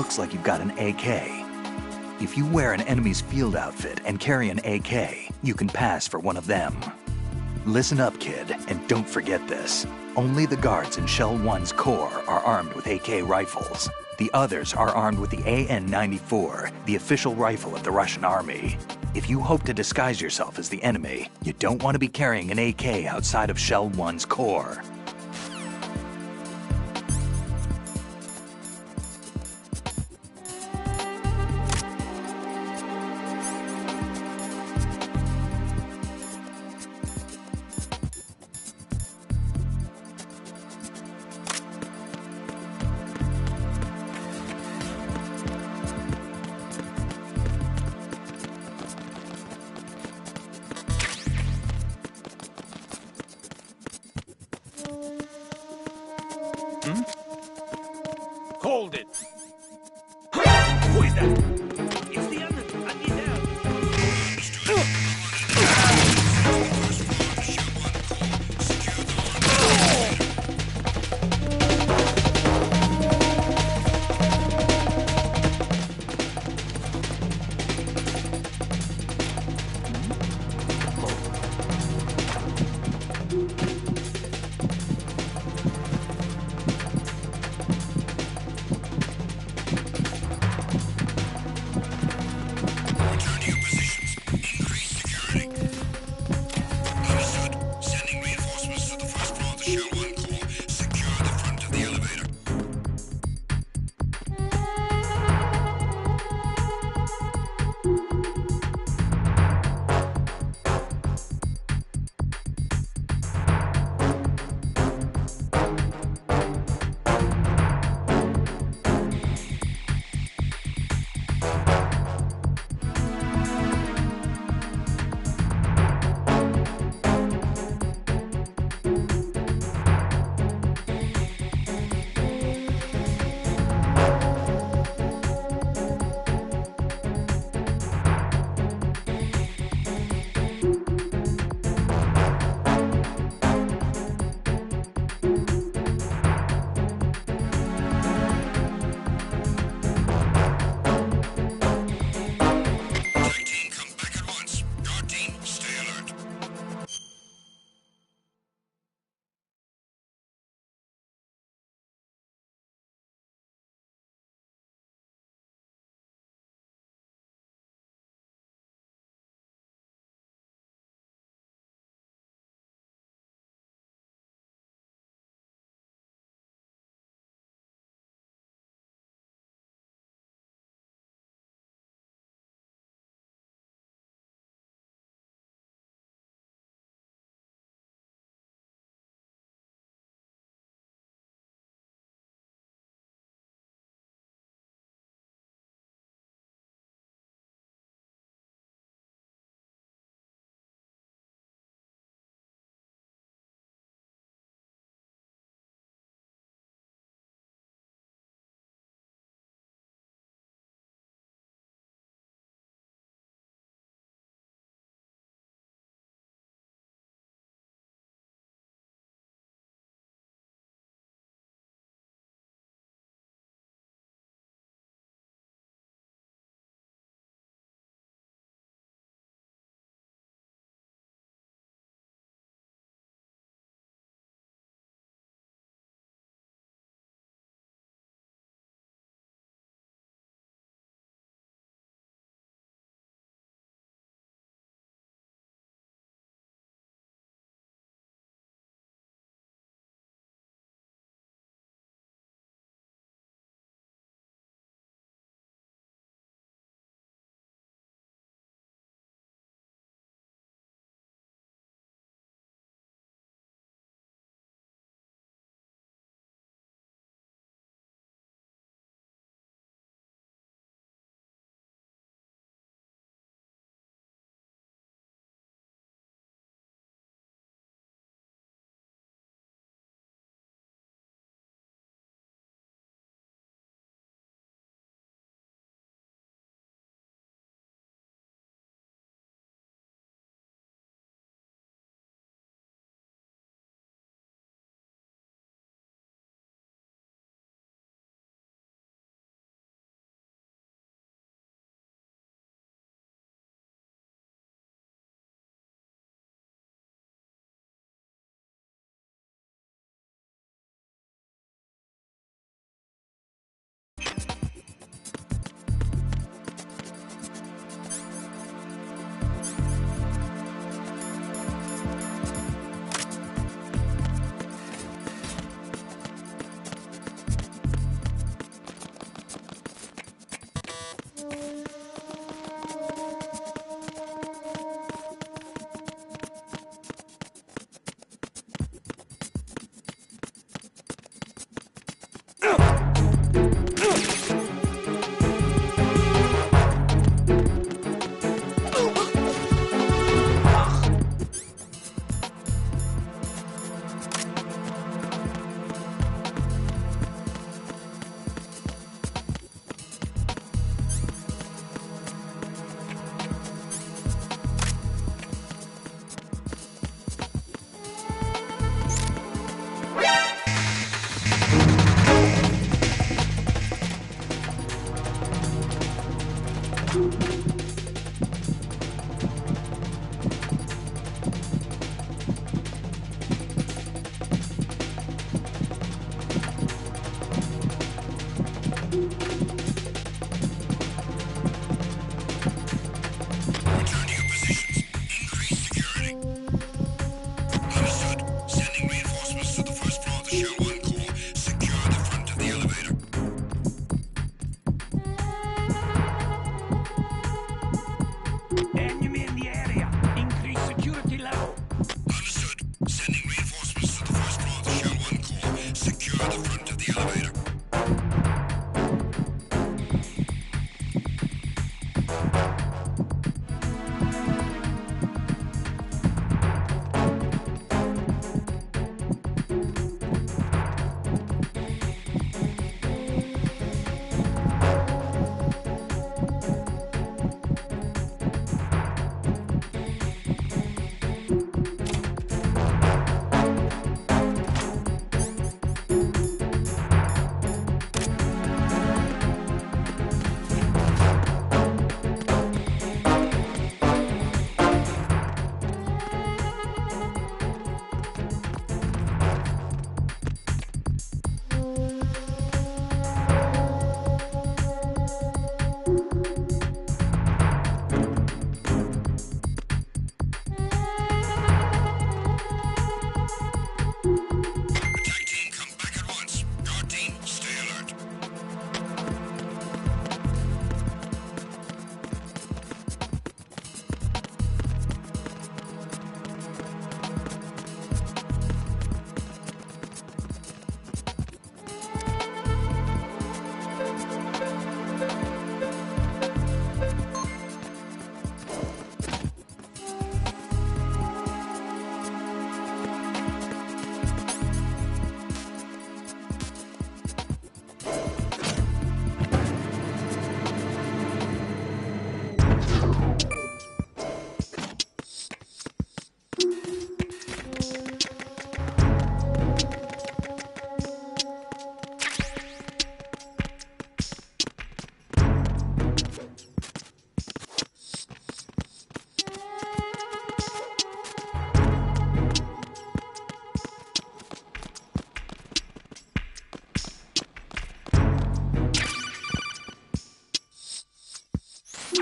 looks like you've got an AK. If you wear an enemy's field outfit and carry an AK, you can pass for one of them. Listen up, kid, and don't forget this. Only the guards in Shell 1's core are armed with AK rifles. The others are armed with the AN-94, the official rifle of the Russian army. If you hope to disguise yourself as the enemy, you don't want to be carrying an AK outside of Shell 1's core.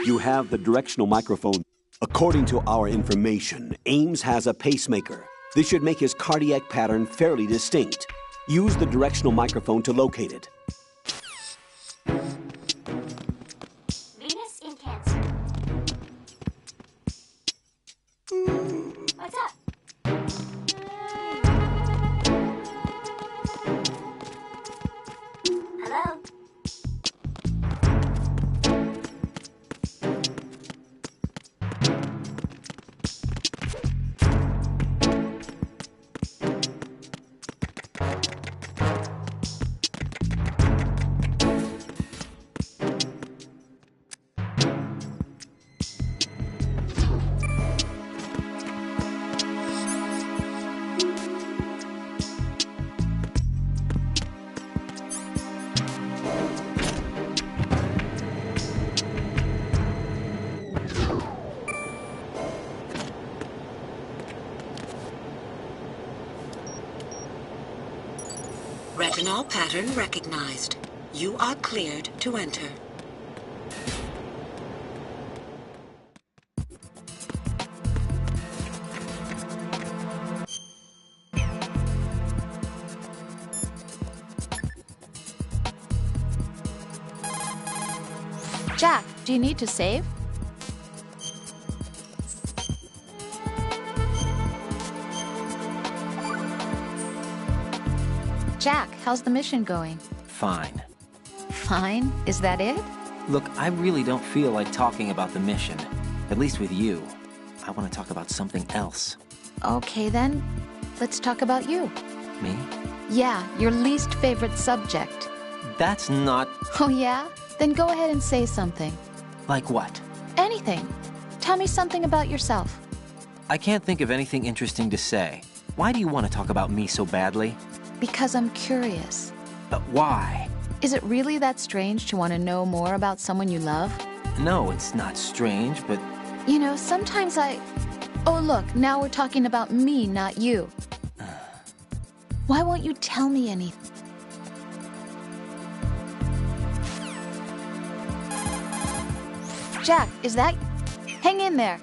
You have the directional microphone. According to our information, Ames has a pacemaker. This should make his cardiac pattern fairly distinct. Use the directional microphone to locate it. Venus in Cancer. What's up? Hello? Retinol pattern recognized. You are cleared to enter. Jack, do you need to save? Jack, how's the mission going? Fine. Fine? Is that it? Look, I really don't feel like talking about the mission. At least with you. I want to talk about something else. Okay then, let's talk about you. Me? Yeah, your least favorite subject. That's not... Oh yeah? Then go ahead and say something. Like what? Anything. Tell me something about yourself. I can't think of anything interesting to say. Why do you want to talk about me so badly? Because I'm curious. But why? Is it really that strange to want to know more about someone you love? No, it's not strange, but... You know, sometimes Oh, look, now we're talking about me, not you. Why won't you tell me anything? Jack, is that... Hang in there.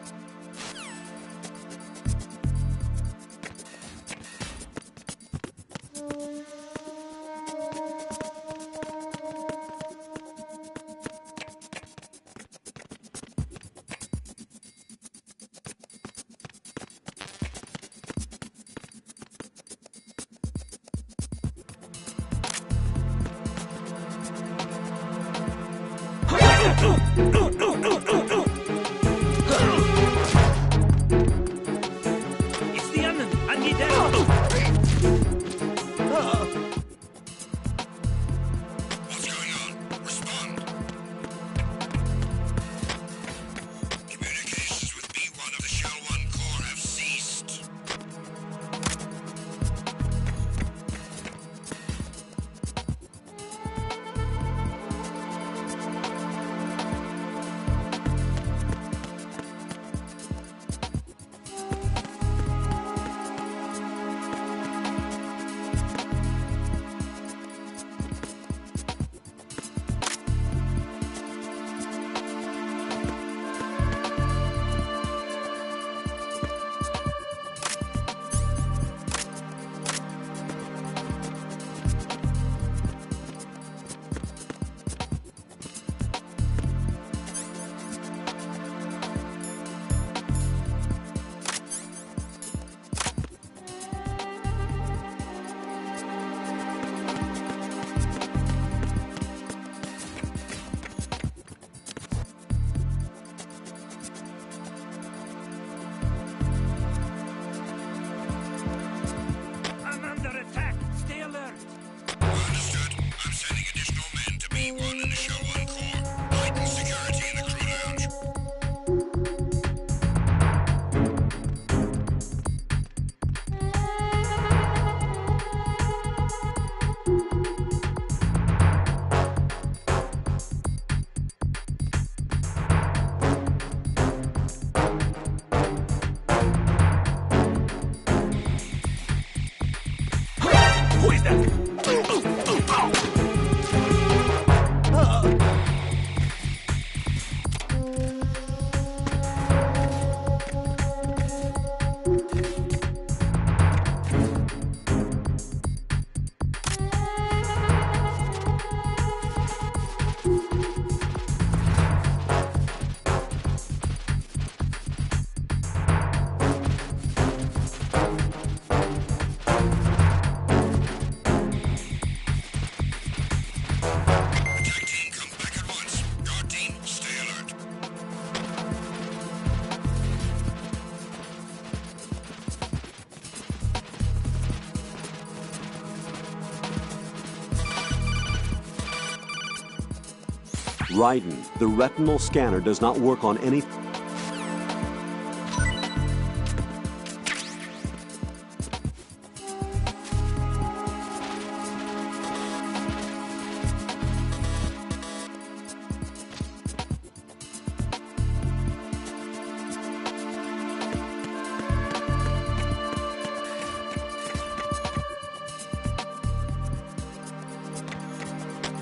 Raiden, the retinal scanner does not work on any...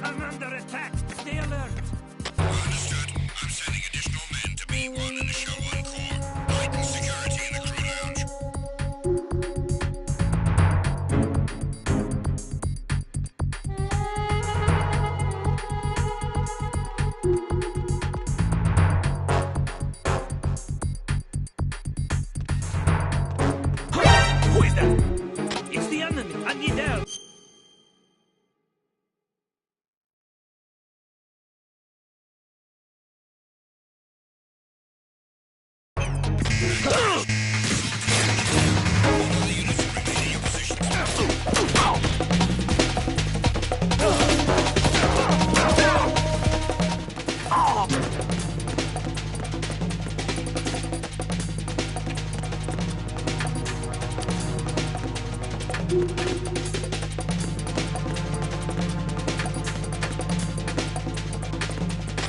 I'm under attack. Stay alert. Understood. I'm sending additional men to B1 and the Show 1 core. Heighten security in the crew lounge. Who is that? It's the enemy. I need help.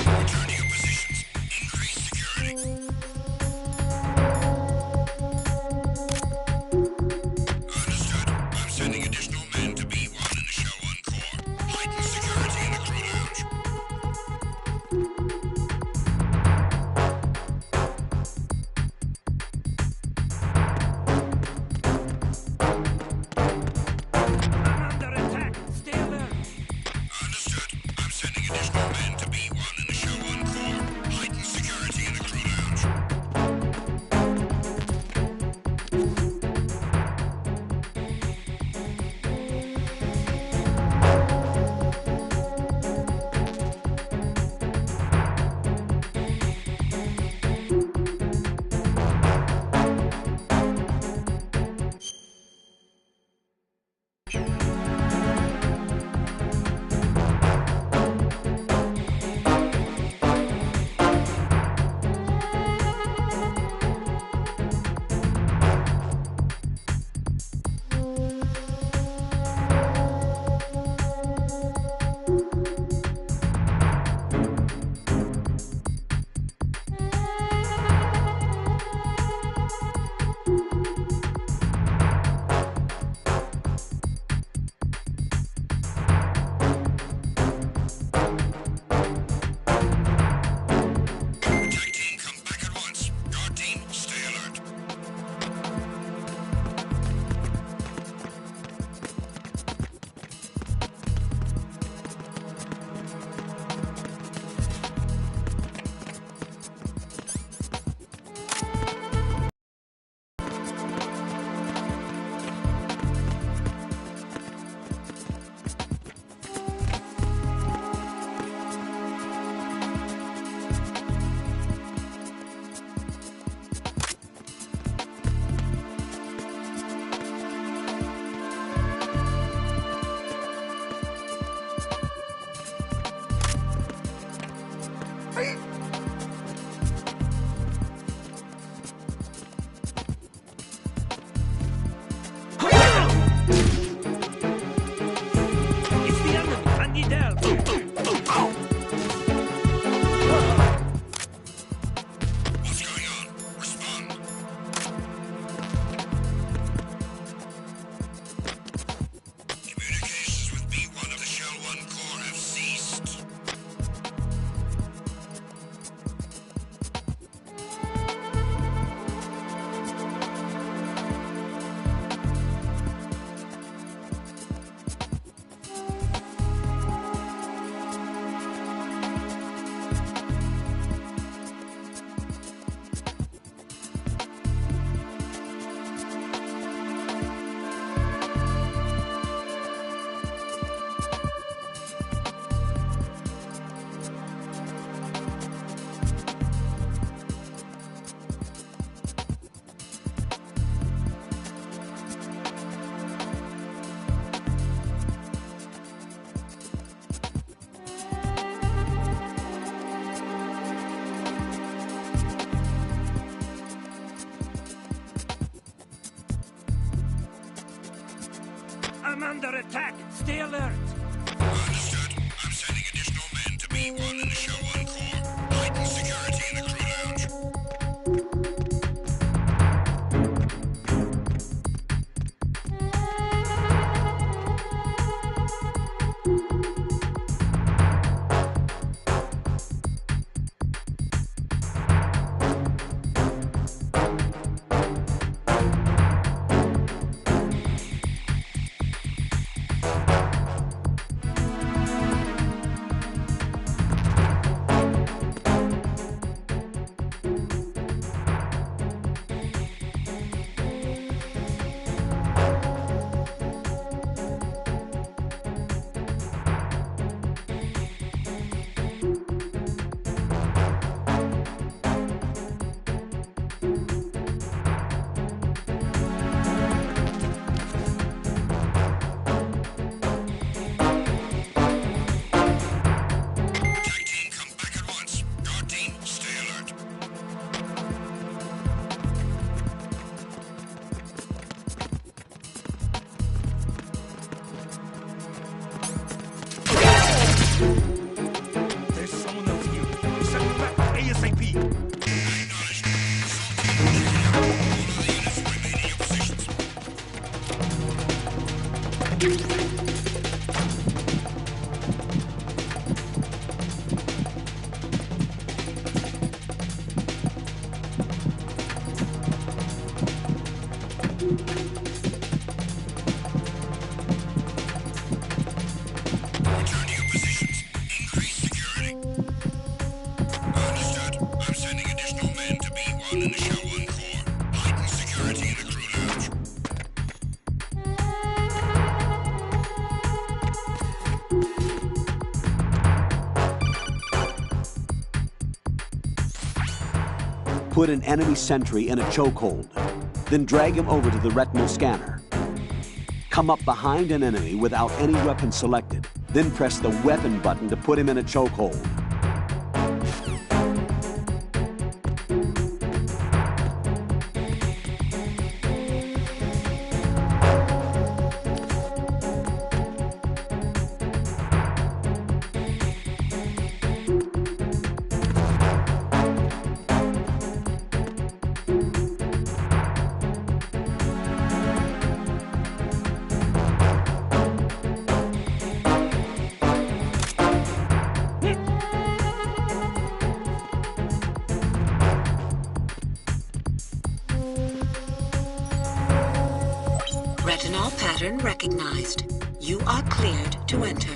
Return to your positions. Increase security. Understood. I'm sending additional men to B1 and the Show 1 core. Heighten security in the crew lounge. I'm under attack. Stay alert. Understood. I'm sending additional men to B1 and Show 1 Core. Heighten security in the crew lounge. There's someone else here. Send them back ASAP. Return to your positions. Increase security. Understood. I'm sending additional men to B1 and Show 1 Core. Heighten security in the crew lounge. Put an enemy sentry in a chokehold, then drag him over to the retinal scanner. Come up behind an enemy without any weapon selected, then press the weapon button to put him in a chokehold. Retinol pattern recognized. You are cleared to enter.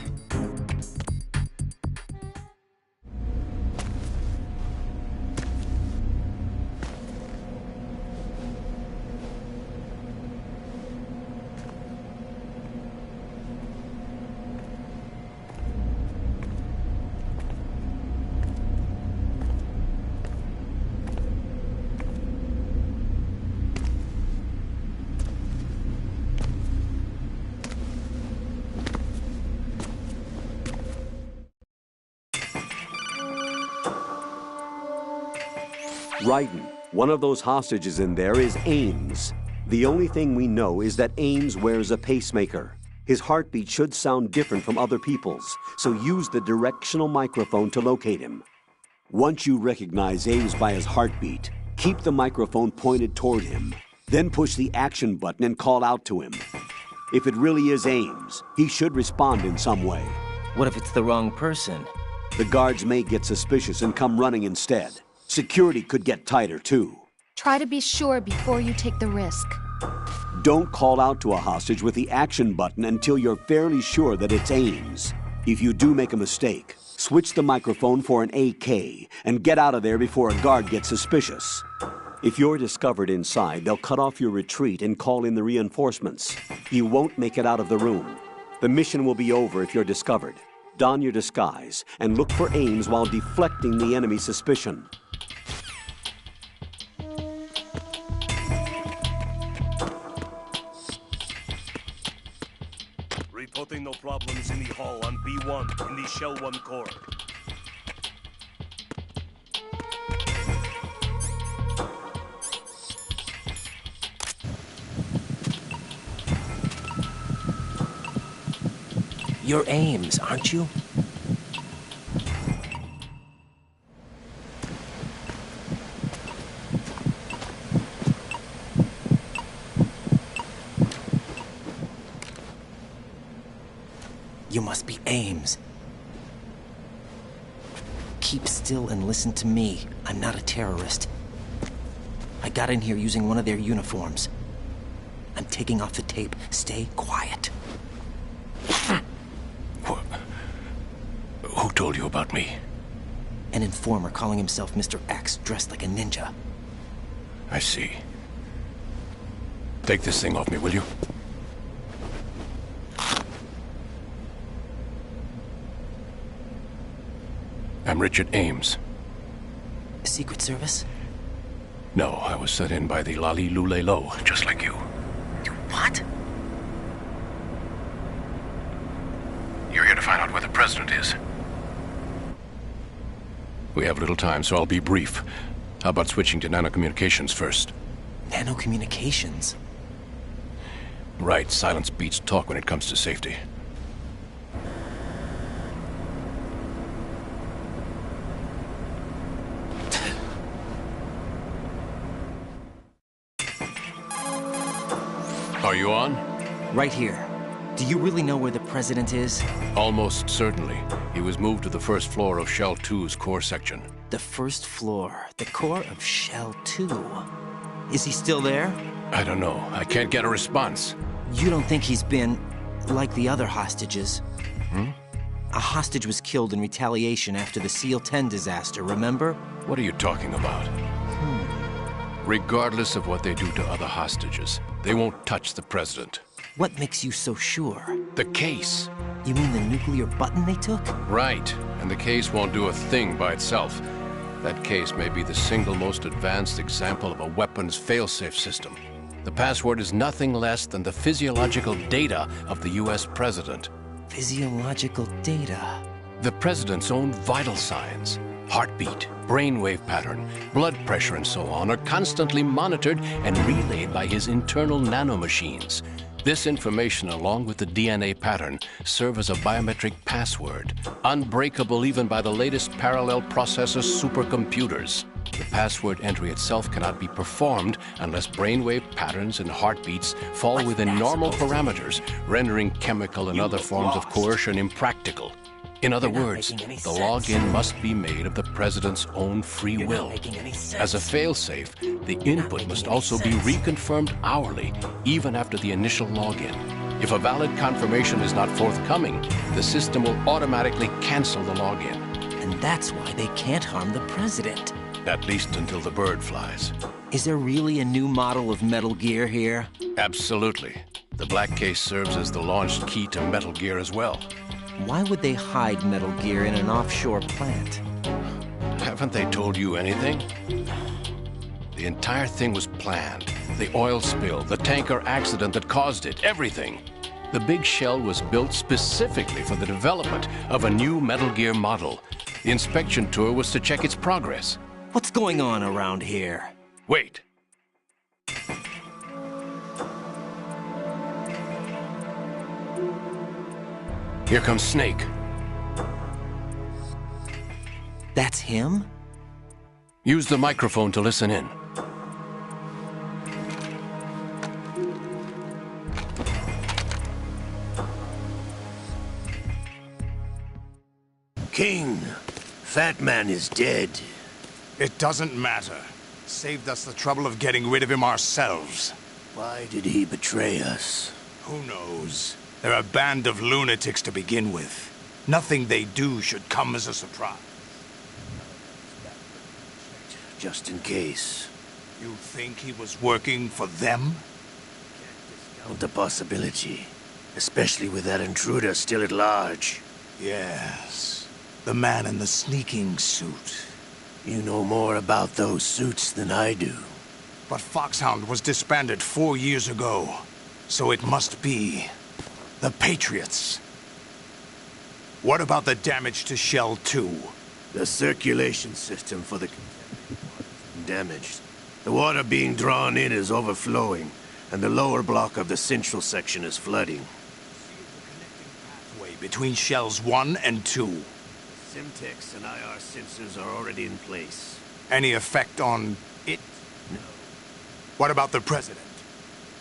Raiden, one of those hostages in there is Ames. The only thing we know is that Ames wears a pacemaker. His heartbeat should sound different from other people's, so use the directional microphone to locate him. Once you recognize Ames by his heartbeat, keep the microphone pointed toward him. Then push the action button and call out to him. If it really is Ames, he should respond in some way. What if it's the wrong person? The guards may get suspicious and come running instead. Security could get tighter, too. Try to be sure before you take the risk. Don't call out to a hostage with the action button until you're fairly sure that it's Ames. If you do make a mistake, switch the microphone for an AK and get out of there before a guard gets suspicious. If you're discovered inside, they'll cut off your retreat and call in the reinforcements. You won't make it out of the room. The mission will be over if you're discovered. Don your disguise and look for Ames while deflecting the enemy's suspicion. Reporting no problems in the hall on B1 in the Shell 1 core. You're Ames, aren't you? You must be Ames. Keep still and listen to me. I'm not a terrorist. I got in here using one of their uniforms. I'm taking off the tape. Stay quiet. Who told you about me? An informer calling himself Mr. X, dressed like a ninja. I see. Take this thing off me, will you? I'm Richard Ames. Secret Service? No, I was sent in by the Lali Lule Lo, just like you. What? You're here to find out where the president is. We have little time, so I'll be brief. How about switching to nanocommunications first? Nanocommunications? Right, silence beats talk when it comes to safety. Are you on? Right here. Do you really know where the president is? Almost certainly. He was moved to the first floor of Shell 2's core section. The first floor. The core of Shell 2. Is he still there? I don't know. I can't get a response. You don't think he's been like the other hostages? Hmm? A hostage was killed in retaliation after the SEAL 10 disaster, remember? What are you talking about? Regardless of what they do to other hostages, they won't touch the president. What makes you so sure? The case. You mean the nuclear button they took? Right. And the case won't do a thing by itself. That case may be the single most advanced example of a weapons failsafe system. The password is nothing less than the physiological data of the US president. Physiological data? The president's own vital signs. Heartbeat, brainwave pattern, blood pressure, and so on are constantly monitored and relayed by his internal nanomachines. This information, along with the DNA pattern, serve as a biometric password, unbreakable even by the latest parallel processor supercomputers. The password entry itself cannot be performed unless brainwave patterns and heartbeats fall within normal parameters, rendering chemical and other forms of coercion impractical. In other words, the login must be made of the president's own free will. As a failsafe, the input must also be reconfirmed hourly, even after the initial login. If a valid confirmation is not forthcoming, the system will automatically cancel the login. And that's why they can't harm the president. At least until the bird flies. Is there really a new model of Metal Gear here? Absolutely. The black case serves as the launch key to Metal Gear as well. Why would they hide Metal Gear in an offshore plant? Haven't they told you anything? The entire thing was planned. The oil spill, the tanker accident that caused it, everything. The big shell was built specifically for the development of a new Metal Gear model. The inspection tour was to check its progress. What's going on around here? Wait. Here comes Snake. That's him? Use the microphone to listen in. King, Fat Man is dead. It doesn't matter. Saved us the trouble of getting rid of him ourselves. Why did he betray us? Who knows? They're a band of lunatics to begin with. Nothing they do should come as a surprise. Just in case. You think he was working for them? Can't discount the possibility. Especially with that intruder still at large. Yes. The man in the sneaking suit. You know more about those suits than I do. But Foxhound was disbanded 4 years ago. So it must be the Patriots. What about the damage to Shell 2? The circulation system for the damaged. The water being drawn in is overflowing, and the lower block of the central section is flooding. Sealed the connecting pathway between shells 1 and 2. Simtex and IR sensors are already in place. Any effect on it? No. What about the president?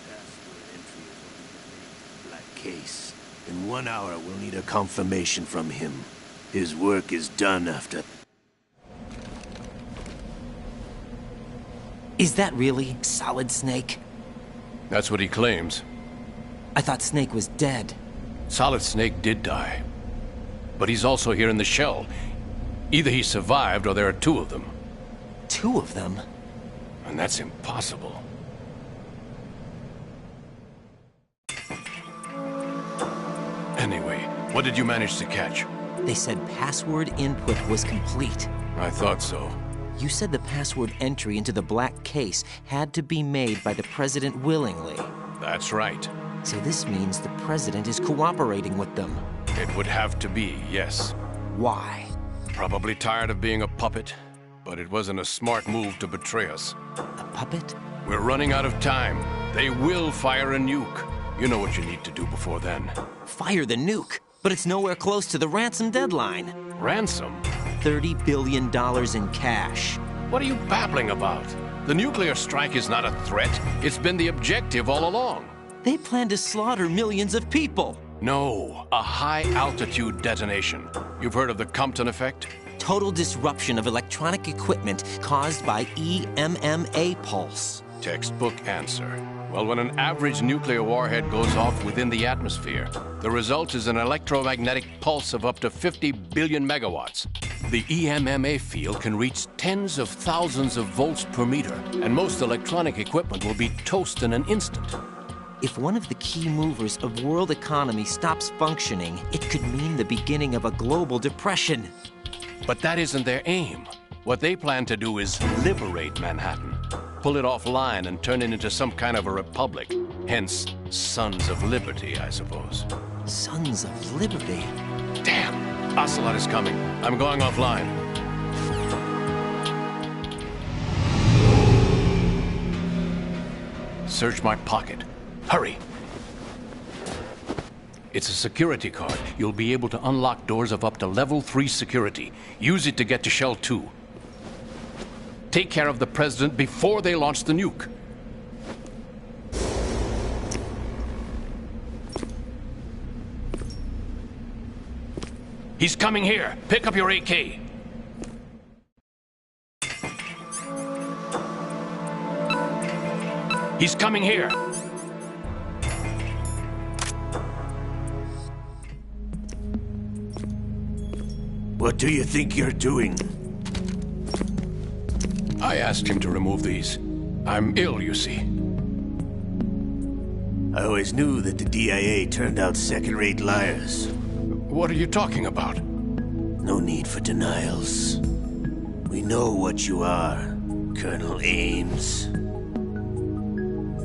Password entry has already been made. Black case. In 1 hour, we'll need a confirmation from him. His work is done after... Is that really Solid Snake? That's what he claims. I thought Snake was dead. Solid Snake did die. But he's also here in the shell. Either he survived or there are 2 of them. 2 of them? And that's impossible. Anyway, what did you manage to catch? They said password input was complete. I thought so. You said the password entry into the black case had to be made by the president willingly. That's right. So this means the president is cooperating with them. It would have to be, yes. Why? Probably tired of being a puppet, but it wasn't a smart move to betray us. A puppet? We're running out of time. They will fire a nuke. You know what you need to do before then. Fire the nuke? But it's nowhere close to the ransom deadline. Ransom? $30 billion in cash. What are you babbling about? The nuclear strike is not a threat. It's been the objective all along. They plan to slaughter millions of people. No, a high-altitude detonation. You've heard of the Compton effect? Total disruption of electronic equipment caused by EMMA pulse. Textbook answer. Well, when an average nuclear warhead goes off within the atmosphere, the result is an electromagnetic pulse of up to 50 billion megawatts. The EMMA field can reach tens of thousands of volts per meter, and most electronic equipment will be toast in an instant. If one of the key movers of world economy stops functioning, it could mean the beginning of a global depression. But that isn't their aim. What they plan to do is liberate Manhattan. Pull it offline and turn it into some kind of a republic. Hence, Sons of Liberty, I suppose. Sons of Liberty? Damn! Ocelot is coming. I'm going offline. Search my pocket. Hurry! It's a security card. You'll be able to unlock doors of up to level 3 security. Use it to get to Shell 2. Take care of the president before they launch the nuke. He's coming here. Pick up your AK. He's coming here. What do you think you're doing? I asked him to remove these. I'm ill, you see. I always knew that the DIA turned out second-rate liars. What are you talking about? No need for denials. We know what you are, Colonel Ames.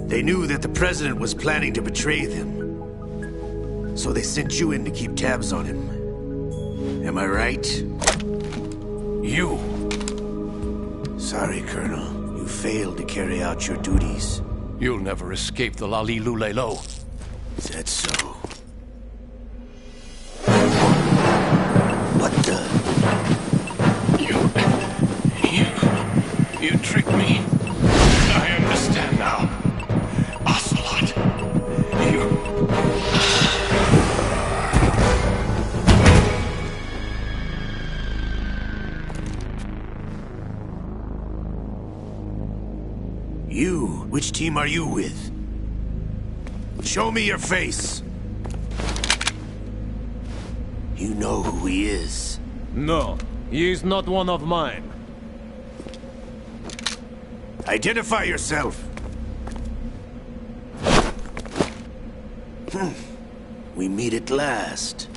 They knew that the president was planning to betray them. So they sent you in to keep tabs on him. Am I right? You. Sorry, Colonel. You failed to carry out your duties. You'll never escape the Lali-Lulelo. Is that so? What the? You tricked me. I understand now. Ocelot. You? Which team are you with? Show me your face. You know who he is. No, he is not one of mine. Identify yourself. We meet at last.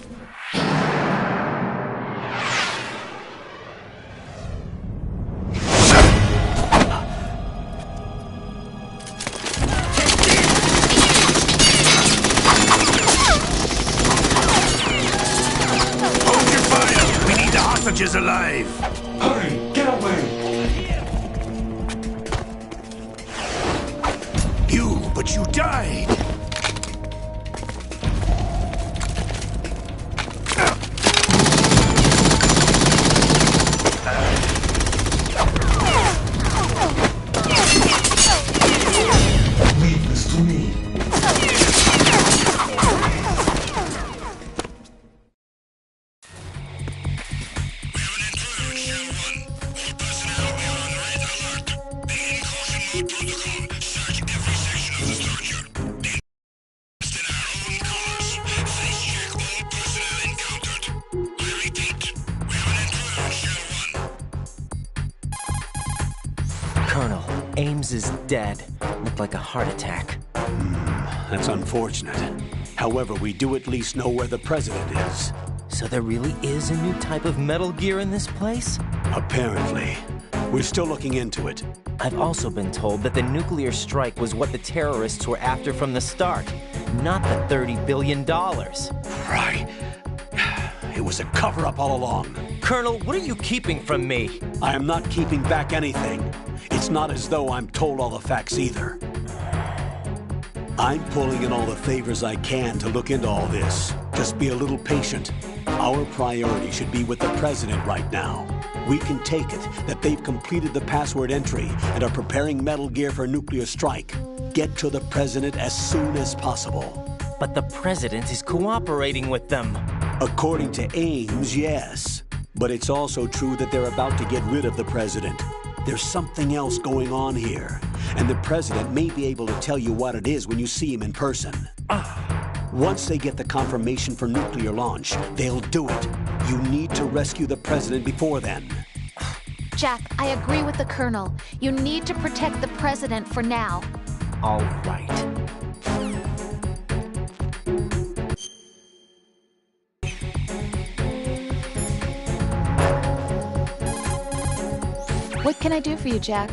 Is alive. Hurry, get away. But you died. Ames is dead. Looked like a heart attack. That's unfortunate. However, we do at least know where the president is. So there really is a new type of Metal Gear in this place? Apparently. We're still looking into it. I've also been told that the nuclear strike was what the terrorists were after from the start, not the $30 billion. Right. It was a cover-up all along. Colonel, what are you keeping from me? I am not keeping back anything. It's not as though I'm told all the facts either. I'm pulling in all the favors I can to look into all this. Just be a little patient. Our priority should be with the president right now. We can take it that they've completed the password entry and are preparing Metal Gear for nuclear strike. Get to the president as soon as possible. But the president is cooperating with them. According to Ames, yes. But it's also true that they're about to get rid of the president. There's something else going on here, and the president may be able to tell you what it is when you see him in person. Once they get the confirmation for nuclear launch, they'll do it. You need to rescue the president before then. Jack, I agree with the Colonel. You need to protect the president for now. All right. What can I do for you, Jack?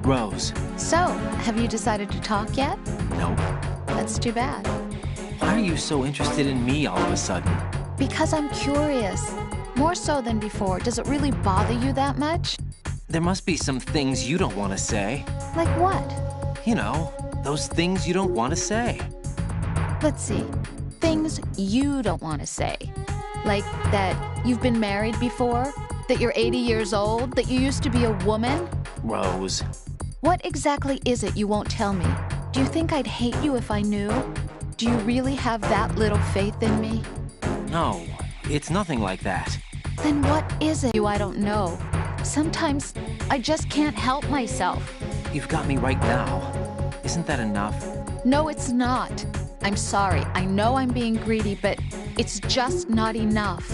Rose. So, have you decided to talk yet? Nope. That's too bad. Why are you so interested in me all of a sudden? Because I'm curious. More so than before. Does it really bother you that much? There must be some things you don't want to say. Like what? You know, those things you don't want to say. Let's see. Things you don't want to say. Like that you've been married before? That you're 80 years old? That you used to be a woman? Rose. What exactly is it you won't tell me? Do you think I'd hate you if I knew? Do you really have that little faith in me? No, it's nothing like that. Then what is it I don't know? Sometimes I just can't help myself. You've got me right now. Isn't that enough? No, it's not. I'm sorry. I know I'm being greedy, but it's just not enough.